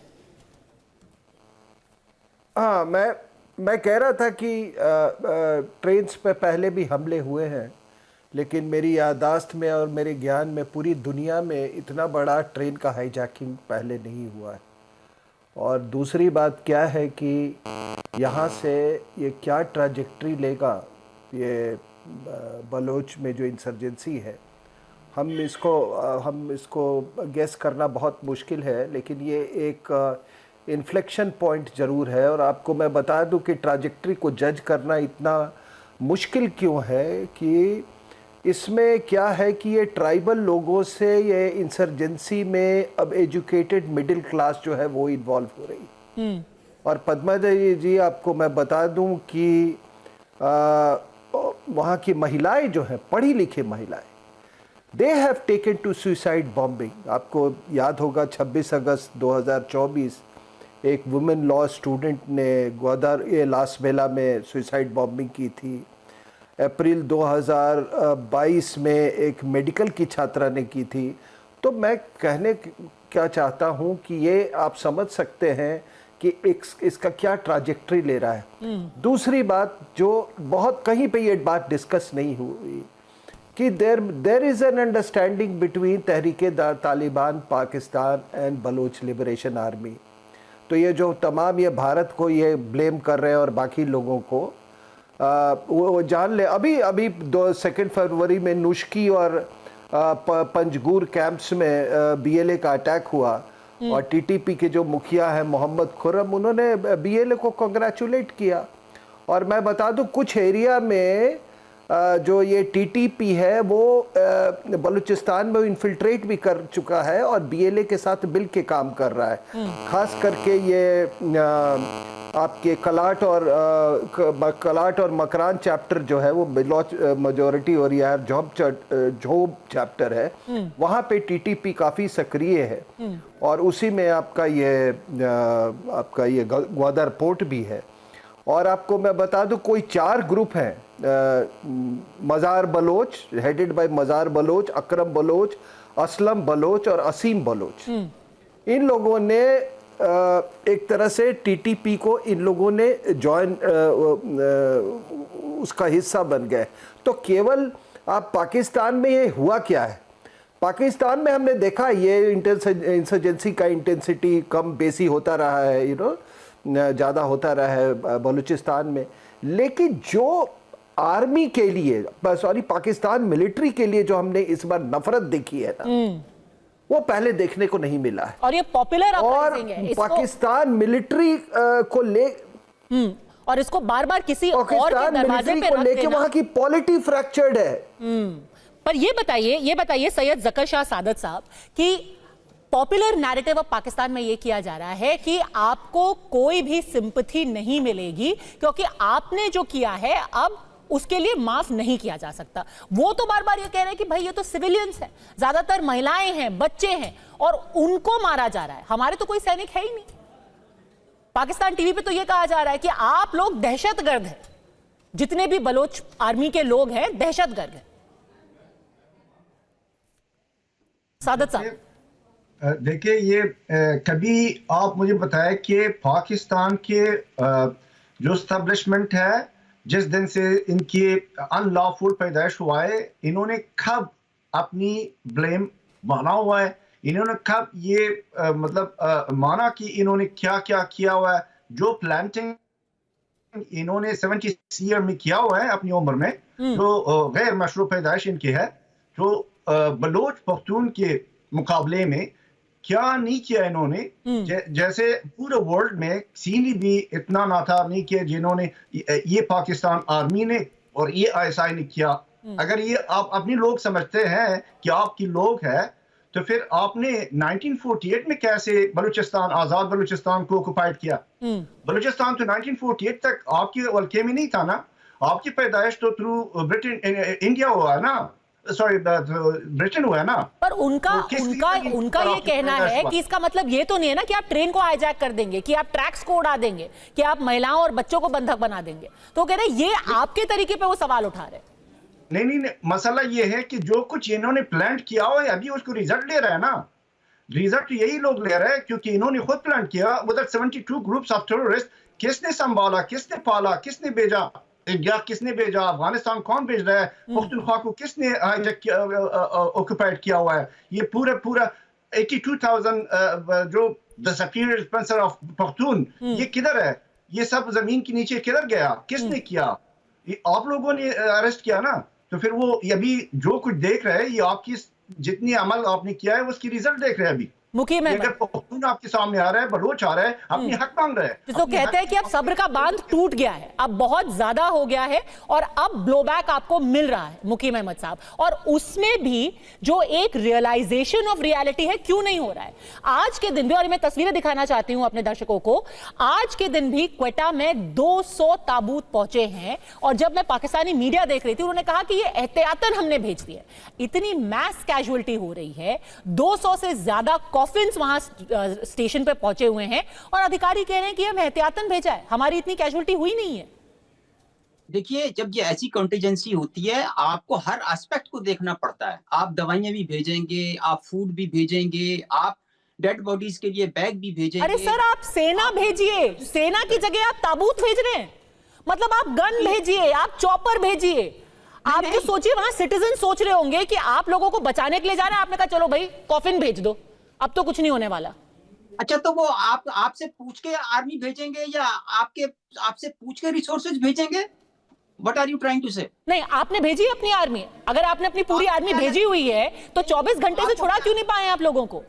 हाँ, मैं कह रहा था कि ट्रेन पे पहले भी हमले हुए हैं, लेकिन मेरी याददाश्त में और मेरे ज्ञान में पूरी दुनिया में इतना बड़ा ट्रेन का हाईजैकिंग पहले नहीं हुआ है। और दूसरी बात क्या है कि यहाँ से ये क्या ट्रैजेक्टरी लेगा, ये बलोच में जो इंसर्जेंसी है, हम इसको गेस करना बहुत मुश्किल है। लेकिन ये एक इन्फ्लेक्शन पॉइंट ज़रूर है। और आपको मैं बता दूं कि ट्रैजेक्टरी को जज करना इतना मुश्किल क्यों है कि इसमें क्या है कि ये ट्राइबल लोगों से ये इंसर्जेंसी में अब एजुकेटेड मिडिल क्लास जो है वो इन्वॉल्व हो रही। और पद्मा जी आपको मैं बता दूं कि वहाँ की महिलाएं जो हैं, पढ़ी लिखी महिलाएं, they have taken to suicide bombing. आपको याद होगा 26 अगस्त 2024 एक वुमेन लॉ स्टूडेंट ने लास वेला में सुसाइड बॉम्बिंग की थी। अप्रैल 2022 में एक मेडिकल की छात्रा ने की थी। तो मैं कहने क्या चाहता हूँ कि ये आप समझ सकते हैं कि इसका क्या ट्रैजेक्टरी ले रहा है। दूसरी बात जो बहुत कहीं पे ये बात डिस्कस नहीं हुई कि there is an understanding between Tehreek-e Taliban Pakistan and Baloch liberation army. तो ये जो तमाम ये भारत को ये ब्लेम कर रहे हैं और बाकी लोगों को वो जान ले। अभी 2 फरवरी में नुश्की और पंजगूर कैंप्स में बीएलए का अटैक हुआ और टीटीपी के जो मुखिया हैं मोहम्मद खुर्रम, उन्होंने बीएलए को कांग्रेचुलेट किया। और मैं बता दूं कुछ एरिया में जो ये टीटीपी है वो बलूचिस्तान में इन्फिल्ट्रेट भी कर चुका है और बीएलए के साथ मिल के काम कर रहा है। खास करके ये आपके कलाट और मकरान चैप्टर जो है वो बलोच मेजॉरिटी हो रही है, झोब चैप्टर है, वहाँ पे टीटीपी काफ़ी सक्रिय है। और उसी में आपका ये ग्वादर पोर्ट भी है। और आपको मैं बता दूं कोई 4 ग्रुप हैं, मज़ार बलोच हेडेड बाय मज़ार बलोच, अकरम बलोच, असलम बलोच और असीम बलोच। इन लोगों ने एक तरह से टीटीपी को इन लोगों ने ज्वाइन उसका हिस्सा बन गए। तो केवल आप पाकिस्तान में ये हुआ क्या है, पाकिस्तान में हमने देखा ये इंसर्जेंसी का इंटेंसिटी कम बेसी होता रहा है, ज़्यादा होता रहा है बलूचिस्तान में। लेकिन जो आर्मी के लिए, सॉरी, पाकिस्तान मिलिट्री के लिए जो हमने इस बार नफरत देखी है ना, वो पहले देखने को नहीं मिला है। और ये पॉपुलर और पाकिस्तान मिलिट्री को ले और इसको बार बार किसी और के पाकिस्तान दरवाजे मिलिट्री पे को रख लेके देना। वहां की पॉलिटी फ्रैक्चर्ड है। पर ये बताइए सैयद ज़कर शाह सादत साहब कि पॉपुलर नैरेटिव अब पाकिस्तान में ये किया जा रहा है कि आपको कोई भी सिंपैथी नहीं मिलेगी क्योंकि आपने जो किया है अब उसके लिए माफ नहीं किया जा सकता। वो तो बार बार ये कह रहे हैं कि भाई ये तो सिविलियंस हैं, ज्यादातर महिलाएं हैं, बच्चे हैं और उनको मारा जा रहा है, हमारे तो कोई सैनिक है ही नहीं। पाकिस्तान टीवी पे तो ये कहा जा रहा है कि आप लोग दहशतगर्द हैं, जितने भी बलोच आर्मी के लोग हैं दहशतगर्द हैं। सादत साहब देखिए, ये कभी आप मुझे बताएं कि पाकिस्तान के जो स्टैब्लिशमेंट है, जिस दिन से इनकी अनलॉफुल पैदाइश हुआ है, इन्होंने कब अपनी ब्लेम माना हुआ है? इन्होंने कब ये माना कि इन्होंने क्या क्या किया हुआ है? जो प्लांटिंग इन्होंने 70 ईयर में किया हुआ है अपनी उम्र में, जो गैर मशरूफ पैदाइश इनकी है, जो बलोच पख्तून के मुकाबले में क्या नहीं किया इन्होंने। जैसे पूरे वर्ल्ड में किसी भी इतना ना था नहीं किया जिन्होंने ये पाकिस्तान आर्मी ने और ये ISI ने किया। अगर ये आप अपने लोग समझते हैं कि आपकी लोग है, तो फिर आपने 1948 में कैसे बलूचिस्तान, आजाद बलूचिस्तान को ऑक्युपाइड किया? बलूचिस्तान तो 1948 तक आपके वल्के में नहीं था ना। आपकी पैदाइश तो थ्रू ब्रिटेन, इंडिया हुआ ना, सॉरी ब्रिटेन हुआ है ना। पर उनका ये कहना है कि इसका मतलब ये तो नहीं है ना कि आप ट्रेन को हाईजैक कर देंगे, कि आप ट्रैक्स को उड़ा देंगे, कि आप महिलाओं और बच्चों को बंधक बना देंगे। तो कह रहे हैं ये आपके तरीके पे वो सवाल उठा रहे हैं। नहीं, मसला ये है कि जो कुछ इन्होंने प्लान किया हुआ है अभी उसको रिजल्ट ले रहा है ना। रिजल्ट यही लोग ले रहे हैं क्योंकि इन्होंने खुद प्लान किया। उधर 72 ग्रुप्स ऑफ टेररिस्ट किसने संभाला, किसने पाला, किसने भेजा? इंडिया किसने भेजा? अफगानिस्तान कौन भेज रहा है? पख्तूनख्वा को किसने ऑक्युपाइड किया हुआ है? ये पूरा 82,000 जो डिसअपीयर्ड स्पेंसर ऑफ पख्तून, ये किधर है? ये सब जमीन के नीचे किधर गया? किसने किया? ये आप लोगों ने अरेस्ट किया ना। तो फिर वो अभी जो कुछ देख रहे हैं, ये आपकी जितनी अमल आपने किया है उसकी रिजल्ट देख रहे हैं अभी। मुकीम अगर पख्तून आपके सामने आ रहा है, बलोच आ रहा है, अपनी हक मांग रहा है। तो कहते हैं कि अब सब्र का बांध टूट गया है, अब बहुत ज्यादा हो गया है और अब ब्लोबैक आपको मिल रहा है मुकीम अहमद साहब। और उसमें भी जो एक रियलाइजेशन ऑफ रियलिटी है, क्यों नहीं हो रहा है? आज के दिन भी, और मैं तस्वीरें दिखाना चाहती हूं अपने दर्शकों को, आज के दिन भी क्वेटा में 200 ताबूत पहुंचे हैं और जब मैं पाकिस्तानी मीडिया देख रही थी उन्होंने कहा कि ये एहतियातन हमने भेज दिए। इतनी मैस कैजुअलिटी हो रही है, 200 से ज्यादा कॉफिन्स वहां स्टेशन पे पहुंचे हुए हैं और अधिकारी कह रहे हैं कि हम एहतियातन भेजा है, हमारी इतनी कैजुअलिटी हुई नहीं है। देखिए, जब ये ऐसी कंटीजेंसी होती है, आपको हर एस्पेक्ट को देखना पड़ता है। आप दवाइयां भी भेजेंगे, आप फूड भी भेजेंगे, आप डेड बॉडीज के लिए बैग भी भेजेंगे। अरे सर, आप सेना भेजिए, सेना की जगह आप ताबूत भेज रहे हैं। मतलब आप गन भेजिए, आप चॉपर भेजिए। आप तो सोचिए, वहां सिटीजन सोच रहे होंगे कि आप लोगों को बचाने के लिए जा रहे हैं, आपने कहा चलो भाई कॉफिन भेज दो, अब तो कुछ नहीं होने वाला। अच्छा, तो वो आपसे पूछ के आर्मी भेजेंगे या आपसे पूछ के रिसोर्सेज भेजेंगे? What are you trying to say? नहीं, आपने भेजी अपनी आर्मी। अगर आपने अपनी पूरी आर्मी भेजी हुई है तो 24 घंटे से छुड़ा क्यों नहीं पाए आप लोगों को?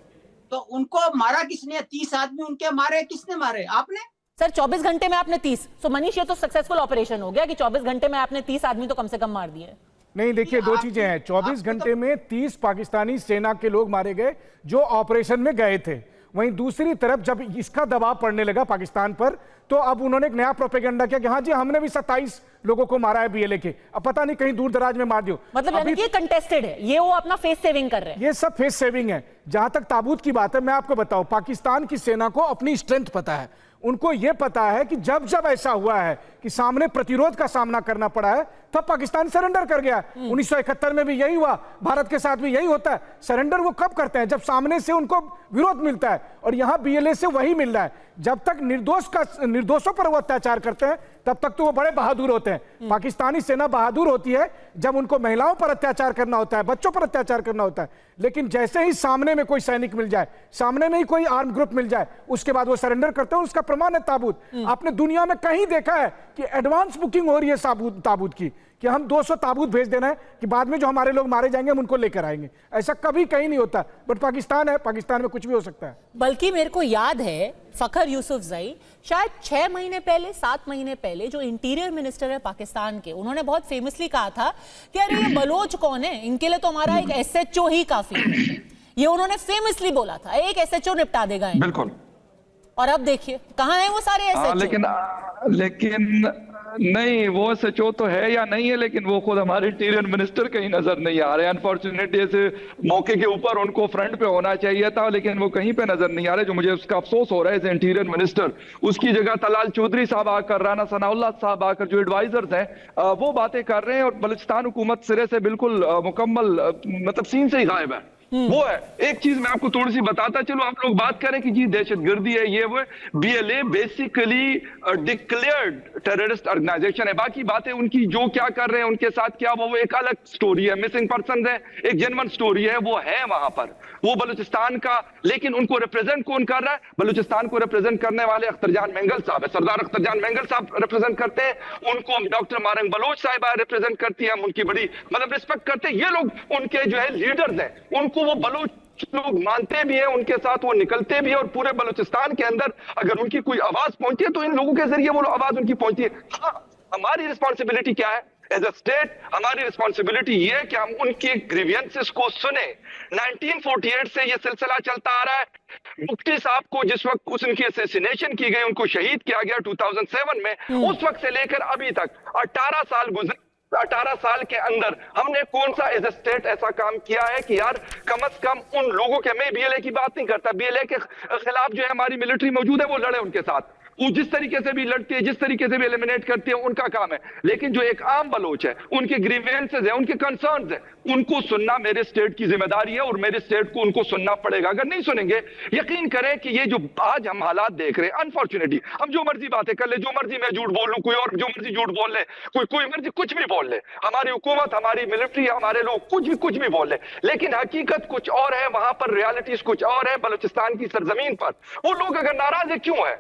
तो उनको मारा किसने? 30 आदमी उनके मारे, किसने मारे? आपने? सर 24 घंटे में आपने 30, तो मनीष ये तो सक्सेसफुल ऑपरेशन हो गया कि 24 घंटे में आपने 30 आदमी तो कम से कम मार दिए। नहीं, देखिए, दो चीजें हैं। 24 घंटे में 30 पाकिस्तानी सेना के लोग मारे गए जो ऑपरेशन में गए थे। वहीं दूसरी तरफ जब इसका दबाव पड़ने लगा पाकिस्तान पर, तो अब उन्होंने एक नया प्रोपेगेंडा किया कि हाँ जी, हमने भी 27 लोगों को मारा है BLA के। अब पता नहीं कहीं दूर दराज में मार दियो। मतलब यानी कि ये कंटेस्टेड है, ये वो अपना फेस सेविंग कर रहे हैं। ये सब फेस सेविंग है। जहां तक ताबूत की बात है, मैं आपको बताऊं, पाकिस्तान की सेना को अपनी स्ट्रेंथ पता है। उनको यह पता है कि जब जब ऐसा हुआ है कि सामने प्रतिरोध का सामना करना पड़ा है, तब पाकिस्तान सरेंडर कर गया। 1971 में भी यही हुआ, भारत के साथ भी यही होता है। सरेंडर वो कब करते हैं? जब सामने से उनको विरोध मिलता है, और यहां BLA से वही मिल रहा है। जब तक निर्दोषों पर वो अत्याचार करते हैं, तब तक तो वो बड़े बहादुर होते हैं। पाकिस्तानी सेना बहादुर होती है जब उनको महिलाओं पर अत्याचार करना होता है, बच्चों पर अत्याचार करना होता है। लेकिन जैसे ही सामने में कोई सैनिक मिल जाए, सामने में ही कोई आर्म ग्रुप मिल जाए, उसके बाद वो सरेंडर करते हैं। उसका प्रमाण है ताबूत। आपने दुनिया में कहीं देखा है कि एडवांस बुकिंग हो रही है ताबूत की? कि हम 200 ताबूत भेज देना है कि बाद में जो हमारे लोग मारे जाएंगे हम उनको लेकर आएंगे। ऐसा कभी कहीं नहीं होता, बट पाकिस्तान है, पाकिस्तान में कुछ भी हो सकता है। बल्कि मेरे को याद है फखर यूसुफजई शायद 6 महीने पहले 7 महीने पहले जो इंटीरियर मिनिस्टर है पाकिस्तान के, उन्होंने बहुत फेमसली कहा था कि अरे ये बलोच कौन है, इनके लिए तो हमारा एक SHO ही काफी है। ये उन्होंने फेमसली बोला था, एक SHO निपटा देगा। बिल्कुल। और अब देखिए कहाँ है वो सारे SHO। लेकिन नहीं, वो SHO तो है या नहीं है, लेकिन वो खुद हमारे इंटीरियर मिनिस्टर कहीं नजर नहीं आ रहे। अनफॉर्चुनेटली ऐसे मौके के ऊपर उनको फ्रंट पे होना चाहिए था, लेकिन वो कहीं पे नजर नहीं आ रहे। जो मुझे उसका अफसोस हो रहा है, एज इंटीरियर मिनिस्टर उसकी जगह तलाल चौधरी साहब आकर, राना सनाउल्लाह साहब आकर, जो एडवाइजर्स हैं वो बातें कर रहे हैं, और बलूचिस्तान हुकूमत सिरे से बिल्कुल मुकम्मल मतलब सीन से ही गायब है। वो है। एक चीज मैं आपको थोड़ी सी बताता चलो, आप लोग बात करें कि जी दहशतगर्दी है, ये वो। BLA basically declared terrorist organisation है। बाकी बातें उनकी जो क्या कर रहे हैं, उनके साथ क्या, वो एक अलग स्टोरी है। मिसिंग पर्सन है, एक जेन्युइन स्टोरी है, वो है वहां पर, वो बलूचिस्तान का। लेकिन उनको रिप्रेजेंट कौन कर रहा है? बलूचिस्तान को रिप्रेजेंट करने वाले अख्तरजान मेंगल साहब है, सरदार अख्तरजान मेंगल साहब रिप्रेजेंट करते हैं उनको। डॉक्टर मारंग बलोच साहिबा रिप्रेजेंट करती है, हम उनकी बड़ी मतलब रिस्पेक्ट करते हैं। ये लोग उनके जो है लीडर्स हैं, उनको वो बलूच लोग मानते भी हैं, उनके साथ वो निकलते भी है। और पूरे बलूचिस्तान के अंदर अगर उनकी कोई आवाज पहुंची है तो इन लोगों के जरिए वो आवाज उनकी पहुंची है। हाँ, हमारी रिस्पॉन्सिबिलिटी क्या है एज अ स्टेट? हमारी रिस्पॉन्सिबिलिटी ये है कि हम उनके ग्रीवियंसेस को सुने। 1948 से ये सिलसिला चलता आ रहा है। मुफ्ती साहब को जिस वक्त उनकी असैसिनेशन की गई, उनको शहीद किया गया 2007 में, उस वक्त से लेकर अभी तक 18 साल गुजरे। 18 साल के अंदर हमने कौन सा एज ए स्टेट ऐसा काम किया है कि यार कम से कम उन लोगों के, मैं BLA की बात नहीं करता, BLA के खिलाफ जो है हमारी मिलिट्री मौजूद है, वो लड़े उनके साथ, वो जिस तरीके से भी लड़ती है, जिस तरीके से भी एलिमिनेट करती है, उनका काम है। लेकिन जो एक आम बलोच है, उनके ग्रीवेंसेस है, उनके कंसर्न्स है, उनको सुनना मेरे स्टेट की जिम्मेदारी है, और मेरे स्टेट को उनको सुनना पड़ेगा। अगर नहीं सुनेंगे, यकीन करें कि ये जो आज हम हालात देख रहे हैं, अनफॉर्चुनेटली हम जो मर्जी बातें कर ले, जो मर्जी मैं झूठ बोल लूं, कोई और जो मर्जी झूठ बोल ले, कोई मर्जी कुछ भी बोल ले, हमारी हुकूमत, हमारी मिलिट्री, हमारे लोग कुछ भी बोल ले, लेकिन हकीकत कुछ और है, वहां पर रियलिटीज कुछ और है। बलूचिस्तान की सरजमीन पर वो लोग अगर नाराज है, क्यों है?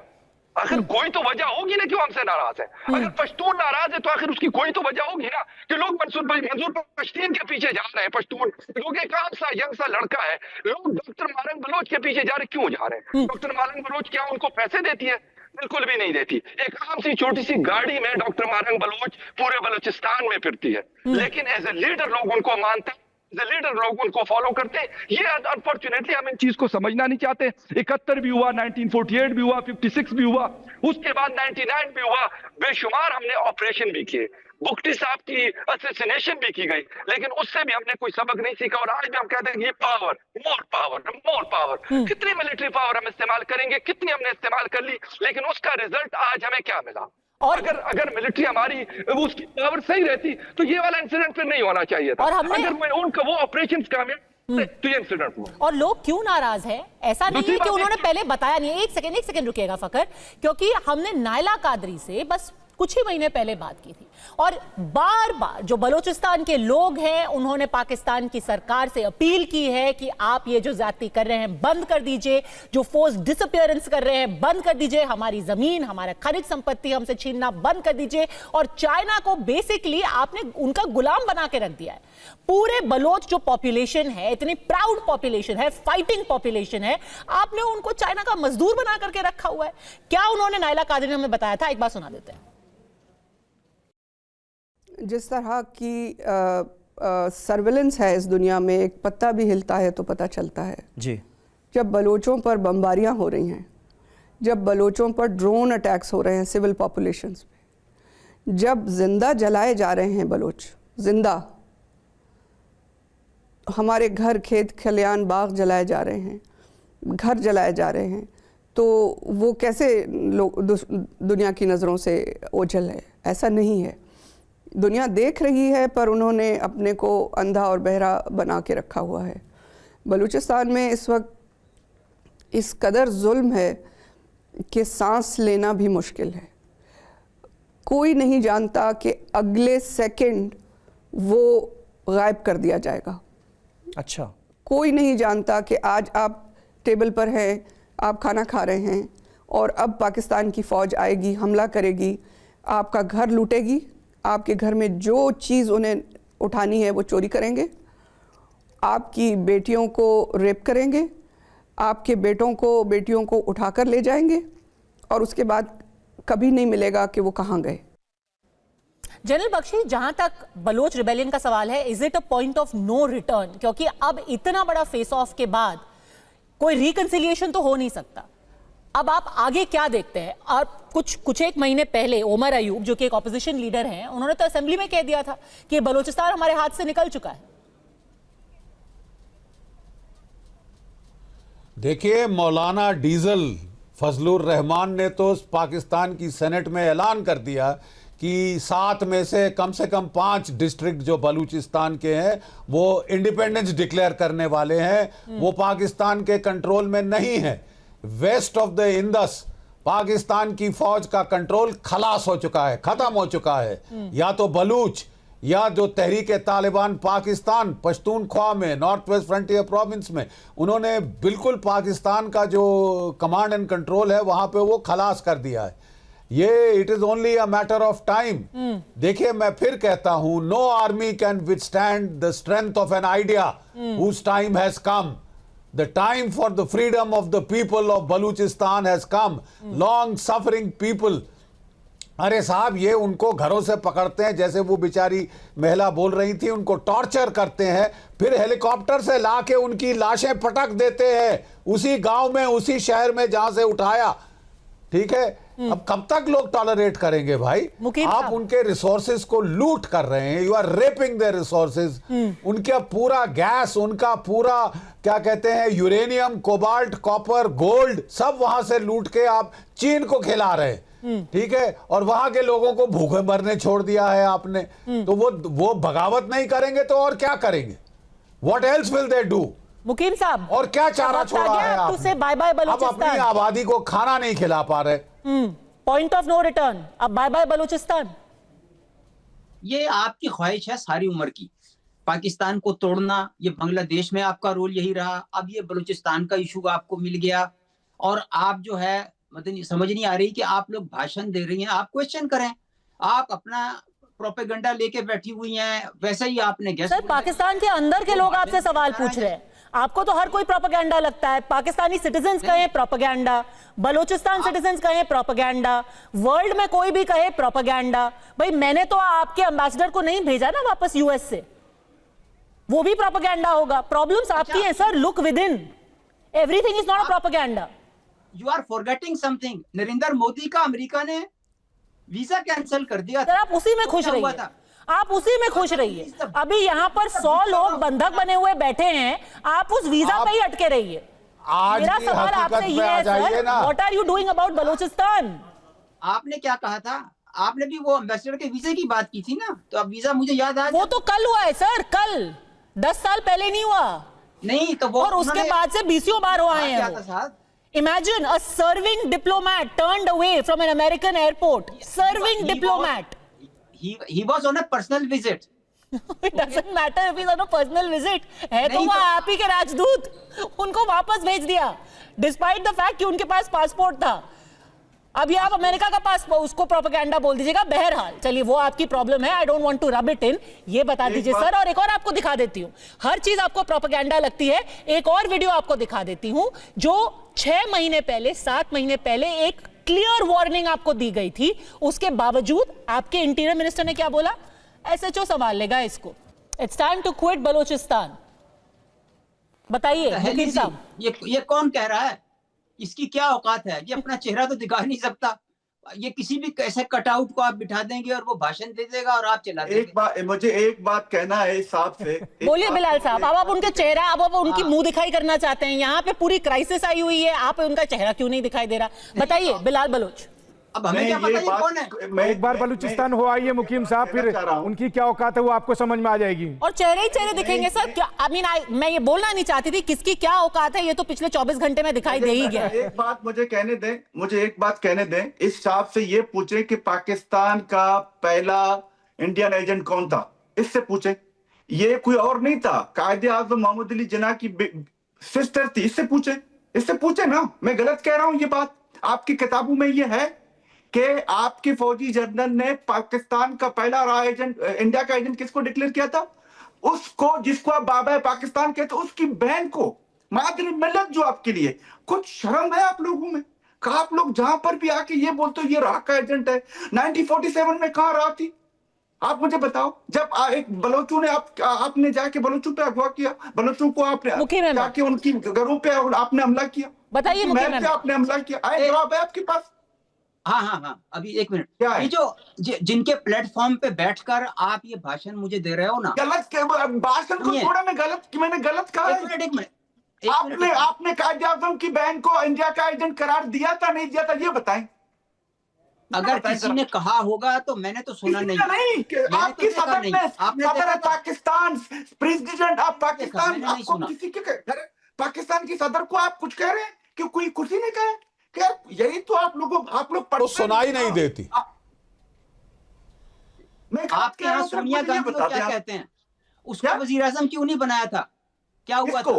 आखिर कोई तो वजह होगी ना क्यों हमसे नाराज है। अगर पश्तून नाराज है तो आखिर उसकी कोई तो वजह होगी ना, कि लोग मंजूर पश्तीन के पीछे जा रहे हैं। पश्तून लोग एक आम सा यंग सा लड़का है, लोग डॉक्टर मारंग बलोच के पीछे जा रहे, क्यों जा रहे हैं? डॉक्टर मारंग बलोच क्या उनको पैसे देती है? बिल्कुल भी नहीं देती। एक आम सी छोटी सी गाड़ी में डॉक्टर मारंग बलोच पूरे बलूचिस्तान में फिरती है, लेकिन एज ए लीडर लोग उनको मानते हैं, लीडर लोग उनको फॉलो करते हैं। ये अनफॉर्चुनेटली हम इन चीज को समझना नहीं चाहते। 71 भी हुआ, 1948 भी हुआ, 56 भी हुआ, उसके बाद 99 भी हुआ, बेशुमार हमने ऑपरेशन भी किए, बुख्ती साहब की असैसिनेशन भी की गई, लेकिन उससे भी हमने कोई सबक नहीं सीखा। और आज भी हम कहते हैं ये पावर, मोर पावर, कितनी मिलिट्री पावर हम इस्तेमाल करेंगे, कितनी हमने इस्तेमाल कर ली, लेकिन उसका रिजल्ट आज हमें क्या मिला? और अगर मिलिट्री हमारी उसकी पावर सही रहती तो ये वाला इंसिडेंट फिर नहीं होना चाहिए था। और अगर उनका वो ऑपरेशन कामयाब तो ये इंसिडेंट हुआ। और लोग क्यों नाराज हैं? ऐसा नहीं है कि उन्होंने पहले बताया नहीं। एक सेकंड रुकिएगा फकर, क्योंकि हमने नायला कादरी से बस कुछ ही महीने पहले बात की थी, और बार बार जो बलूचिस्तान के लोग हैं उन्होंने पाकिस्तान की सरकार से अपील की है कि आप ये जो ज्यादती कर रहे हैं बंद कर दीजिए, जो फोर्स डिसअपियरेंस कर रहे हैं बंद कर दीजिए, हमारी जमीन, हमारा खनिज संपत्ति हमसे छीनना बंद कर दीजिए। और चाइना को बेसिकली आपने उनका गुलाम बना के रख दिया है। पूरे बलोच जो पॉपुलेशन है, इतनी प्राउड पॉपुलेशन है, फाइटिंग पॉपुलेशन है, आपने उनको चाइना का मजदूर बना करके रखा हुआ है। क्या उन्होंने नायला कादरी ने हमें बताया था, एक बार सुना देते हैं। जिस तरह की सर्विलेंस है इस दुनिया में, एक पत्ता भी हिलता है तो पता चलता है जी। जब बलोचों पर बमबारियां हो रही हैं, जब बलोचों पर ड्रोन अटैक्स हो रहे हैं सिविल पॉपुलेशंस पे, जब जिंदा जलाए जा रहे हैं बलोच, जिंदा हमारे घर, खेत खलियान, बाग जलाए जा रहे हैं, घर जलाए जा रहे हैं, तो वो कैसे लोग दुनिया की नज़रों से ओझल है? ऐसा नहीं है। दुनिया देख रही है, पर उन्होंने अपने को अंधा और बहरा बना के रखा हुआ है। बलूचिस्तान में इस वक्त इस कदर जुल्म है कि सांस लेना भी मुश्किल है। कोई नहीं जानता कि अगले सेकंड वो गायब कर दिया जाएगा। अच्छा, कोई नहीं जानता कि आज आप टेबल पर हैं, आप खाना खा रहे हैं, और अब पाकिस्तान की फ़ौज आएगी, हमला करेगी, आपका घर लूटेगी, आपके घर में जो चीज़ उन्हें उठानी है वो चोरी करेंगे, आपकी बेटियों को रेप करेंगे, आपके बेटों को बेटियों को उठाकर ले जाएंगे और उसके बाद कभी नहीं मिलेगा कि वो कहाँ गए। जनरल बख्शी, जहां तक बलोच रिबेलियन का सवाल है, is it a point of no return? क्योंकि अब इतना बड़ा फेस ऑफ के बाद कोई रिकंसिलिएशन तो हो नहीं सकता। अब आप आगे क्या देखते हैं? और कुछ एक महीने पहले ओमर अयूब, जो कि एक ऑपोजिशन लीडर हैं, उन्होंने तो असेंबली में कह दिया था कि बलूचिस्तान हमारे हाथ से निकल चुका है। देखिए, मौलाना डीजल फजलुर रहमान ने तो पाकिस्तान की सेनेट में ऐलान कर दिया कि 7 में से कम 5 डिस्ट्रिक्ट जो बलूचिस्तान के हैं वो इंडिपेंडेंस डिक्लेयर करने वाले हैं, वो पाकिस्तान के कंट्रोल में नहीं है। West of the Indus Pakistan की फौज का कंट्रोल खलास हो चुका है, खत्म हो चुका है। या तो बलूच या जो तहरीक तालिबान पाकिस्तान पश्तूनख्वा में नॉर्थ वेस्ट फ्रंटियर प्रोविंस में, उन्होंने बिल्कुल पाकिस्तान का जो कमांड एंड कंट्रोल है वहां पे वो खलास कर दिया है। ये it is only a matter of time. देखिए, मैं फिर कहता हूं, no army can withstand the strength of an idea whose time has come. The time for the freedom of the people of Balochistan has come. Long suffering people. अरे साहब, ये उनको घरों से पकड़ते हैं, जैसे वो बेचारी महिला बोल रही थी, उनको टॉर्चर करते हैं, फिर हेलीकॉप्टर से लाके उनकी लाशें पटक देते हैं उसी गांव में, उसी शहर में जहां से उठाया। ठीक है, अब कब तक लोग टॉलरेट करेंगे भाई? आप उनके रिसोर्सेज को लूट कर रहे हैं। You are raping their resources. उनका पूरा गैस, उनका पूरा क्या कहते हैं, यूरेनियम, कोबाल्ट, कॉपर, गोल्ड, सब वहां से लूट के आप चीन को खिला रहे हैं। ठीक है, और वहां के लोगों को भूखे मरने छोड़ दिया है आपने। तो वो बगावत नहीं करेंगे तो और क्या करेंगे? What else will they do? Muqeem साहब, और क्या चारा छोड़ा है आपने? Bye bye Balochistan. अब अपनी आबादी को खाना नहीं खिला पा रहे। पॉइंट ऑफ नो रिटर्न, अब बाय बाय बलूचिस्तान। ये आपकी ख्वाहिश है सारी उम्र की, पाकिस्तान को तोड़ना। ये बांग्लादेश में आपका रोल यही रहा, अब ये बलूचिस्तान का इशू आपको मिल गया और आप जो है मतलब समझ नहीं आ रही कि आप लोग भाषण दे रही हैं, आप क्वेश्चन करें। आप अपना प्रोपेगेंडा लेके बैठी हुई हैं, वैसे ही आपने गेस्ट। सर, पाकिस्तान के अंदर के लोग आपसे सवाल पूछ रहे हैं। आपको तो हर कोई प्रोपेगेंडा लगता है। पाकिस्तानी सिटीजन्स कहें प्रोपेगेंडा, बलूचिस्तान सिटीजन्स कहें प्रोपेगेंडा, वर्ल्ड में कोई भी कहे प्रोपेगेंडा। भाई, मैंने तो आपके एम्बेसडर को नहीं भेजा ना वापस यूएस से, वो भी प्रोपेगेंडा होगा। प्रॉब्लम्स आपकी हैं sir, look within. Everything is not a propaganda. You are forgetting something. Narendra Modi का अमेरिका ने वीजा कैंसिल कर दिया था। आप उसी में खुश रहिए, आप उसी में खुश रहिए। अभी यहाँ पर 100 लोग बंधक बने हुए बैठे हैं, आप उस वीजा पे ही अटके रहिए। मेरा सवाल आपसे ये है sir, what are you doing about Balochistan? आपने क्या कहा था? आपने भी वो एम्बेसडर के वीजे की बात की थी ना, तो अब वीजा मुझे याद आ। वो तो कल हुआ है सर, कल 10 साल पहले नहीं हुआ। नहीं तो वो, और उसके बाद से 20 बार हुआ है। Imagine a serving diplomat turned away from an American airport. Serving diplomat. He was on a personal visit. It doesn't matter if he's on a personal visit. है तो वो आप ही के राजदूत, उनको वापस भेज दिया, डिस्पाइट द फैक्ट कि उनके पास पासपोर्ट था। अभी आप अमेरिका का पासपोर्ट, उसको प्रोपेगेंडा बोल दीजिएगा। बहरहाल चलिए, वो आपकी प्रॉब्लम है, I don't want to rub it in. ये बता दीजिए सर, और एक और आपको दिखा देती हूँ। हर चीज आपको प्रोपेगेंडा लगती है। एक और वीडियो आपको दिखा देती हूँ जो 6 महीने पहले, 7 महीने पहले एक क्लियर वार्निंग आपको दी गई थी। उसके बावजूद आपके इंटीरियर मिनिस्टर ने क्या बोला? एसएचओ संभाल लेगा इसको। It's time to quit Balochistan. बताइए मुकीम साहब, ये कौन कह रहा है? इसकी क्या औकात है? ये अपना चेहरा तो दिखा नहीं सकता। ये किसी भी कैसे कटआउट को आप बिठा देंगे और वो भाषण दे देगा और आप चला देंगे। मुझे एक बात कहना है इस साहब से। बोलिए बिलाल साहब, अब आप उनके चेहरा, अब आप उनकी मुंह दिखाई करना चाहते हैं। यहाँ पे पूरी क्राइसिस आई हुई है, आप उनका चेहरा क्यों नहीं दिखाई दे रहा? बताइए बिलाल बलोच। अब हमें क्या पता ये कौन है? एक बार बलूचिस्तान हो आइए मुकीम साहब, फिर उनकी क्या औकात है वो आपको समझ में आ जाएगी। और चेहरे ही चेहरे दिखेंगे सर। क्या मैं ये बोलना नहीं चाहती थी किसकी क्या औकात है, ये तो पिछले 24 घंटे में दिखाई दे ही गया। एक बात मुझे एक बात कहने दें। इस साहब से ये पूछे कि पाकिस्तान का पहला इंडियन एजेंट कौन था, इससे पूछे। ये कोई और नहीं था, कायदे आज़म मोहम्मद अली जिन्ना की सिस्टर थी। इससे पूछे ना। मैं गलत कह रहा हूं? ये बात आपकी किताबों में ये है कि आपके फौजी जनरल ने पाकिस्तान का पहला रॉ एजेंट, इंडिया का एजेंट किसको डिक्लेयर किया था? उसको, जिसको आप बाबा पाकिस्तान कहते, उसकी बहन को, मादरी मिल्लत जो आपके लिए। कुछ शर्म है आप लोगों में? कहा आप लोग जहां पर भी आके ये बोलते हो ये रॉ का एजेंट है। 1947 में कहां रॉ थी? आप मुझे बताओ। जब एक बलोचों ने आपने जाके बलोचों पे अगवा किया, बलोचों को आपने जाके उनकी घरों पे आपने हमला किया, बताइए मुखी पे आपने हमला किया। आए जवाब है आपके पास? हाँ, अभी एक मिनट। क्या है? ये जो जिनके प्लेटफॉर्म पे बैठकर आप ये भाषण मुझे दे रहे हो ना, गलत भाषण को छोड़ा, मैंने गलत कहा है। एक मिनट। आपने कायदे आज़म की बहन को इंडिया का एजेंट करार दिया था, नहीं दिया था, ये बताएं। अगर किसी ने कहा होगा तो मैंने तो सुना नहीं। आपकी सदर में सदर पाकिस्तान प्रेसिडेंट, आप पाकिस्तान, आपको किसी के पाकिस्तान की सदर को आप कुछ कह रहे हैं कि कोई कुछ नहीं कहे? यही तो आप लोग तो सुनाई नहीं देती। आपके यहाँ सोनिया गांधी को क्या कहते हैं? उसको वजीर आजम क्यों नहीं बनाया था? क्या हुआ था?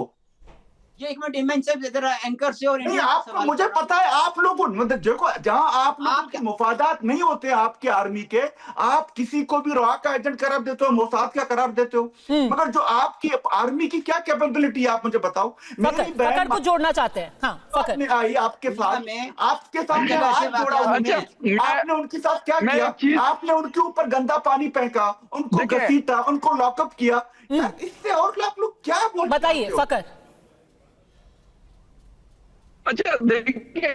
ये एक मिनट, इमरान साहब जरा एंकर से और इंडिया आपको, मुझे पता है आप लोगों, मतलब देखो, जहां आप लोगों के मुफादात नहीं होते आपके आर्मी के, आप किसी को भी रॉ का एजेंट करार देते हो, मोसाद का करार देते हो। मगर जो आपकी आर्मी की क्या कैपेबिलिटी है आप मुझे बताओ। मेरी बहन को जोड़ना चाहते हैं। हाँ, फकर आई आपके साथ, आपके साथ हाथ जोड़ा उन्होंने, आपने उनके साथ क्या किया? आपने उनके ऊपर गंदा पानी फेंका, उनको घसीटा, उनको लॉकअप किया। इससे और आप लोग क्या बोल, बताइए फकर। अच्छा देखिए,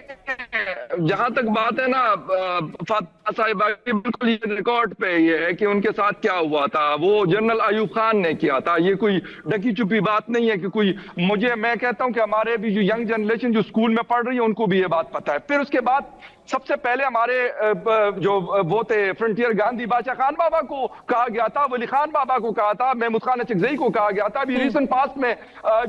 जहां तक बात है ना फातिमा साहिबा की, बिल्कुल ये रिकॉर्ड पे ये है कि उनके साथ क्या हुआ था। वो जनरल अयूब खान ने किया था। ये कोई ढकी छुपी बात नहीं है कि कोई, मैं कहता हूं कि हमारे भी जो यंग जनरेशन जो स्कूल में पढ़ रही है उनको भी ये बात पता है। फिर उसके बाद सबसे पहले हमारे जो वो थे फ्रंटियर गांधी, बादशाह खान बाबा को कहा गया था, वली खान बाबा को कहा था, महमूद खान अचकजई को कहा गया था। अभी रिसेंट पास्ट में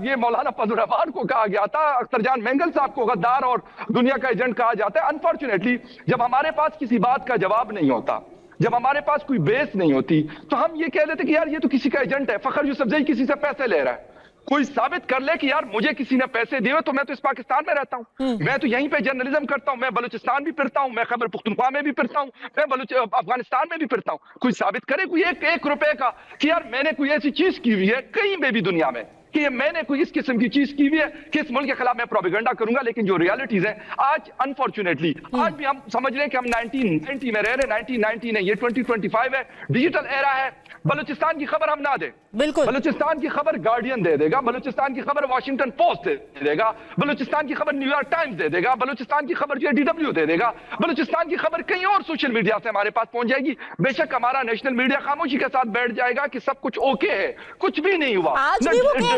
ये मौलाना फजल रहमान को कहा गया था, अख्तर जान मेंगल साहब को गद्दार और दुनिया का एजेंट कहा जाता है। अनफॉर्चुनेटली जब हमारे पास किसी बात का जवाब नहीं होता, जब हमारे पास कोई बेस नहीं होती, तो हम ये कह देते कि यार ये तो किसी का एजेंट है। फखर यूसुफजई किसी से पैसे ले रहा है, कोई साबित कर ले कि यार मुझे किसी ने पैसे दिए, तो मैं तो इस पाकिस्तान में रहता हूं, मैं तो यहीं पे जर्नलिज्म करता हूं, मैं बलूचिस्तान भी फिरता हूं, मैं खैबर पख्तूनख्वा में भी फिरता हूं, मैं अफगानिस्तान में भी फिरता हूं। कोई साबित करे कोई एक रुपए का कि यार मैंने कोई ऐसी चीज की हुई है कहीं में भी दुनिया में कि ये मैंने कोई इस किस्म की चीज की हुई है कि इस मुल्क के खिलाफ मैं प्रोपेगेंडा करूंगा। लेकिन जो रियलिटीज है आज, अनफॉर्चुनेटली आज भी हम समझ रहे हैं कि हम 1990 में रह रहे हैं। 1990 नहीं, ये 2025 है, डिजिटल एरा है। बलूचिस्तान की खबर हम ना दे, बिल्कुल बलूचिस्तान की खबर गार्डियन दे देगा, बलूचिस्तान की खबर वॉशिंगटन पोस्ट दे देगा, बलूचिस्तान की खबर न्यूयॉर्क टाइम्स दे देगा, बलूचिस्तान की खबर DW दे देगा, बलूचिस्तान की खबर कहीं और सोशल मीडिया से हमारे पास पहुंच जाएगी। बेशक हमारा नेशनल मीडिया खामोशी के साथ बैठ जाएगा कि सब कुछ ओके है, कुछ भी नहीं हुआ। आज भी वो कह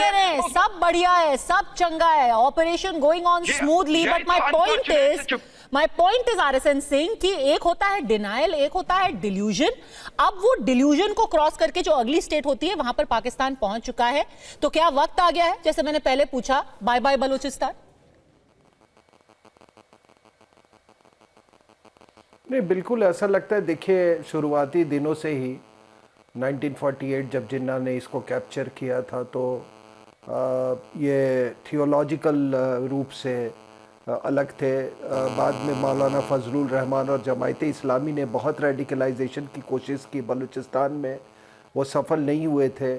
रहे हैं सब बढ़िया है, सब चंगा है, operation going on smoothly. But my point is RSN Singh कि एक होता है डिनायल, एक होता है डिल्यूजन। अब वो डिल्यूजन को क्रॉस करके जो अगली स्टेट होती है वहां पर पाकिस्तान पहुंच चुका है। तो क्या वक्त आ गया है, जैसे मैंने पहले पूछा, बाय बाय बलूचिस्तान? नहीं, बिल्कुल ऐसा लगता है। देखिए, शुरुआती दिनों से ही 1948 जब जिन्ना ने इसको कैप्चर किया था, तो ये थियोलॉजिकल रूप से अलग थे। बाद में मौलाना फजलुर रहमान और जमायत इस्लामी ने बहुत रेडिकलाइजेशन की कोशिश की बलूचिस्तान में, वो सफल नहीं हुए थे।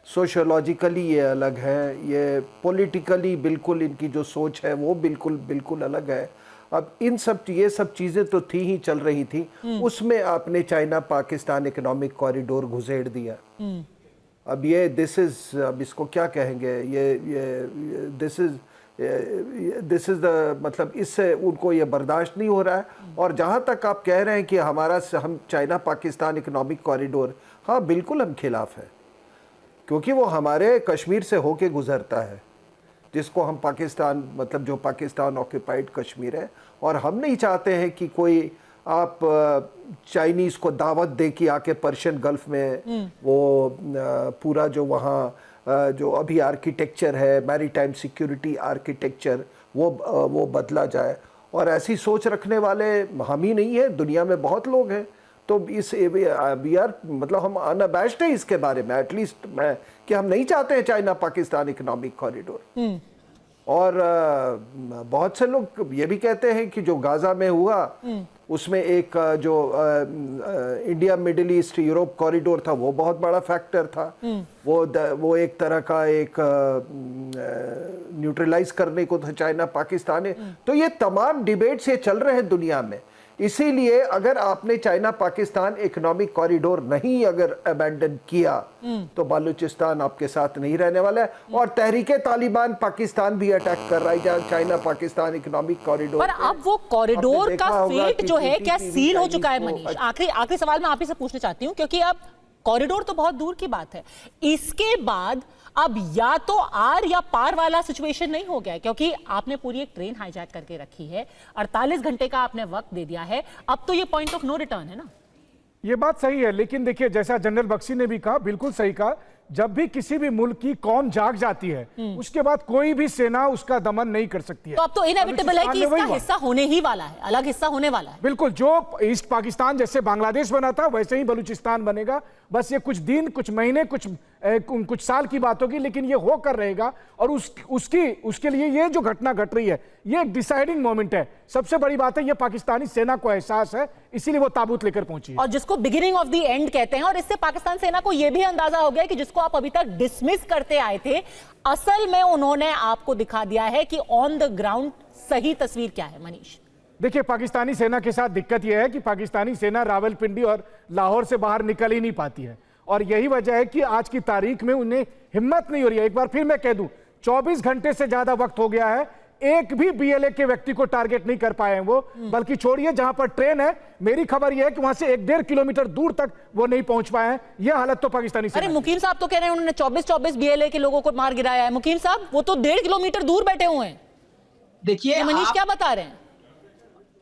सोशियोलॉजिकली ये अलग है, ये पॉलिटिकली बिल्कुल इनकी जो सोच है वो बिल्कुल अलग है। अब ये सब चीज़ें तो थी ही, चल रही थी, उसमें आपने चाइना पाकिस्तान इकोनॉमिक कॉरिडोर घुसेड़ दिया। अब ये अब इसको क्या कहेंगे, दिस इज़ द मतलब इससे उनको ये बर्दाश्त नहीं हो रहा है। और जहाँ तक आप कह रहे हैं कि हम चाइना पाकिस्तान इकोनॉमिक कॉरिडोर, हाँ बिल्कुल हम खिलाफ हैं, क्योंकि वो हमारे कश्मीर से होके गुज़रता है, जिसको हम पाकिस्तान, मतलब जो पाकिस्तान ऑक्यूपाइड कश्मीर है। और हम नहीं चाहते हैं कि कोई आप चाइनीज़ को दावत दे कि आके पर्शियन गल्फ़ में वो पूरा जो वहाँ जो अभी आर्किटेक्चर है, मैरीटाइम सिक्योरिटी आर्किटेक्चर, वो बदला जाए। और ऐसी सोच रखने वाले हम ही नहीं है, दुनिया में बहुत लोग हैं। तो मतलब हम अनअबैश्ड हैं इसके बारे में, एटलीस्ट मैं, कि हम नहीं चाहते हैं चाइना पाकिस्तान इकोनॉमिक कॉरिडोर। और बहुत से लोग ये भी कहते हैं कि जो गाजा में हुआ उसमें एक जो India middle east Europe corridor था वो बहुत बड़ा फैक्टर था। वो एक तरह का एक न्यूट्रलाइज करने को था चाइना पाकिस्तान ने। तो ये तमाम डिबेट्स ये चल रहे हैं दुनिया में। इसीलिए अगर आपने चाइना पाकिस्तान इकोनॉमिक कॉरिडोर नहीं अगर अबैंडन किया तो बलूचिस्तान आपके साथ नहीं रहने वाला है। और तहरीके तालिबान पाकिस्तान भी अटैक कर रहा है चाइना पाकिस्तान इकोनॉमिक कॉरिडोर। पर अब वो कॉरिडोर का फेट जो है क्या सील हो चुका है मनीष? आखिरी सवाल मैं आप ही से पूछना चाहती हूँ, क्योंकि अब कॉरिडोर तो बहुत दूर की बात है, इसके बाद अब या तो आर या पार वाला सिचुएशन नहीं हो गया है, क्योंकि आपने पूरी एक ट्रेन हाईजैक करके रखी है, 48 घंटे का आपने वक्त दे दिया है, अब तो ये पॉइंट ऑफ नो रिटर्न है ना। ये बात सही है, लेकिन देखिए जैसा जनरल बख्शी ने भी कहा, बिल्कुल सही कहा, जब भी किसी भी मुल्क की कौम जाग जाती है उसके बाद कोई भी सेना उसका दमन नहीं कर सकती है। तो अब तो इनएविटेबल है कि इसका हिस्सा होने ही वाला है, अलग हिस्सा होने वाला है। बिल्कुल, जो ईस्ट पाकिस्तान जैसे बांग्लादेश बना था वैसे ही बलूचिस्तान बनेगा। बस ये कुछ दिन, कुछ महीने, कुछ साल की बात होगी, लेकिन ये होकर रहेगा। और उसके लिए ये जो घटना घट रही है ये एक डिसाइडिंग मोमेंट है। सबसे बड़ी बात है ये पाकिस्तानी सेना को एहसास है, इसीलिए वो ताबूत लेकर पहुंची है। और जिसको बिगिनिंग ऑफ द एंड कहते हैं, और इससे पाकिस्तान सेना को यह भी अंदाजा हो गया कि जिसको आप अभी तक डिसमिस करते आए थे, असल में उन्होंने आपको दिखा दिया है कि ऑन द ग्राउंड सही तस्वीर क्या है। मनीष, देखिए पाकिस्तानी सेना के साथ दिक्कत यह है कि पाकिस्तानी सेना रावलपिंडी और लाहौर से बाहर निकल ही नहीं पाती है, और यही वजह है कि आज की तारीख में उन्हें हिम्मत नहीं हो रही है। एक बार फिर मैं कह दूं, 24 घंटे से ज्यादा वक्त हो गया है, एक भी बीएलए के व्यक्ति को टारगेट नहीं कर पाए हैं वो, बल्कि छोड़िए जहां पर ट्रेन है, मेरी खबर यह है कि वहां से 1-1.5 किलोमीटर दूर तक वो नहीं पहुंच पाए हैं। यह हालत तो पाकिस्तानी सेना। अरे मुकीम साहब तो कह रहे हैं उन्होंने 24 बीएलए के लोगों को मार गिराया है। मुकीम साहब, वो तो 1.5 किलोमीटर दूर बैठे हुए हैं। देखिए मनीष क्या बता रहे हैं?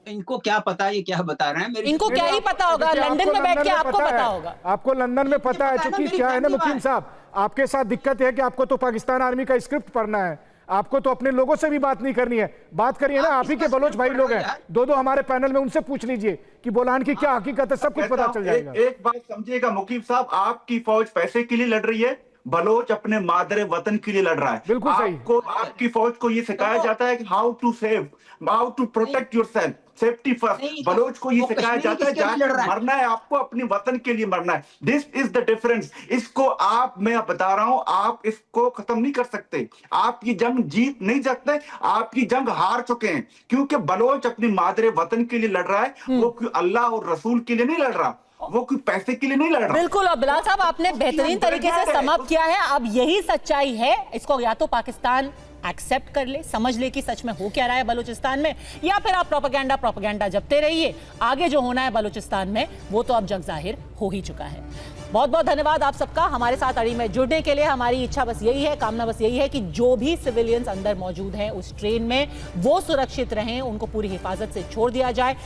इनको क्या पता, ये क्या बता रहे हैं? इनको क्या ही पता होगा, लंदन में बैठ के आपको पता होगा। आपको लंदन में पता है, क्योंकि क्या है ना मुकीम साहब, आपके साथ दिक्कत है कि आपको तो पाकिस्तान आर्मी का स्क्रिप्ट पढ़ना है, आपको तो अपने लोगों से भी बात नहीं करनी है। बात करिए ना, आप ही के बलोच भाई लोग हैं, दो हमारे पैनल में, उनसे पूछ लीजिए कि बोलान की क्या हकीकत है, सब कुछ पता चल जाएगा। एक बात समझिएगा मुकीम साहब, आपकी फौज पैसे के लिए लड़ रही है, बलोच अपने मादरे वतन के लिए लड़ रहा है। बिल्कुल सही। आपको आपकी फौज को ये सिखाया जाता है कि how to save, how to protect yourself, safety first. Baloch को ये सिखाया जाता है जाकर मरना है, आपको अपने वतन के लिए मरना है। This is the difference. इसको मैं बता रहा हूं, आप इसको खत्म नहीं कर सकते। आप ये जंग जीत नहीं सकते, आप ये जंग हार चुके हैं, क्योंकि बलोच अपनी मादरे वतन के लिए लड़ रहा है, वो अल्लाह और रसूल के लिए नहीं लड़ रहा, वो कोई पैसे के लिए नहीं लड़ रहा। बिल्कुल, और बिलाल साहब आपने बेहतरीन तरीके से समाप्त किया है। अब यही सच्चाई है, इसको या तो पाकिस्तान एक्सेप्ट कर ले, समझ ले कि सच में हो क्या रहा है बलूचिस्तान में, या फिर आप प्रोपेगेंडा जपते रहिए। आगे जो होना है बलूचिस्तान में वो तो अब जग जाहिर हो ही चुका है। बहुत बहुत धन्यवाद आप सबका हमारे साथ अड़ी में जुड़ने के लिए। हमारी इच्छा बस यही है, कामना बस यही है कि जो भी सिविलियंस अंदर मौजूद हैं उस ट्रेन में वो सुरक्षित रहें, उनको पूरी हिफाजत से छोड़ दिया जाए।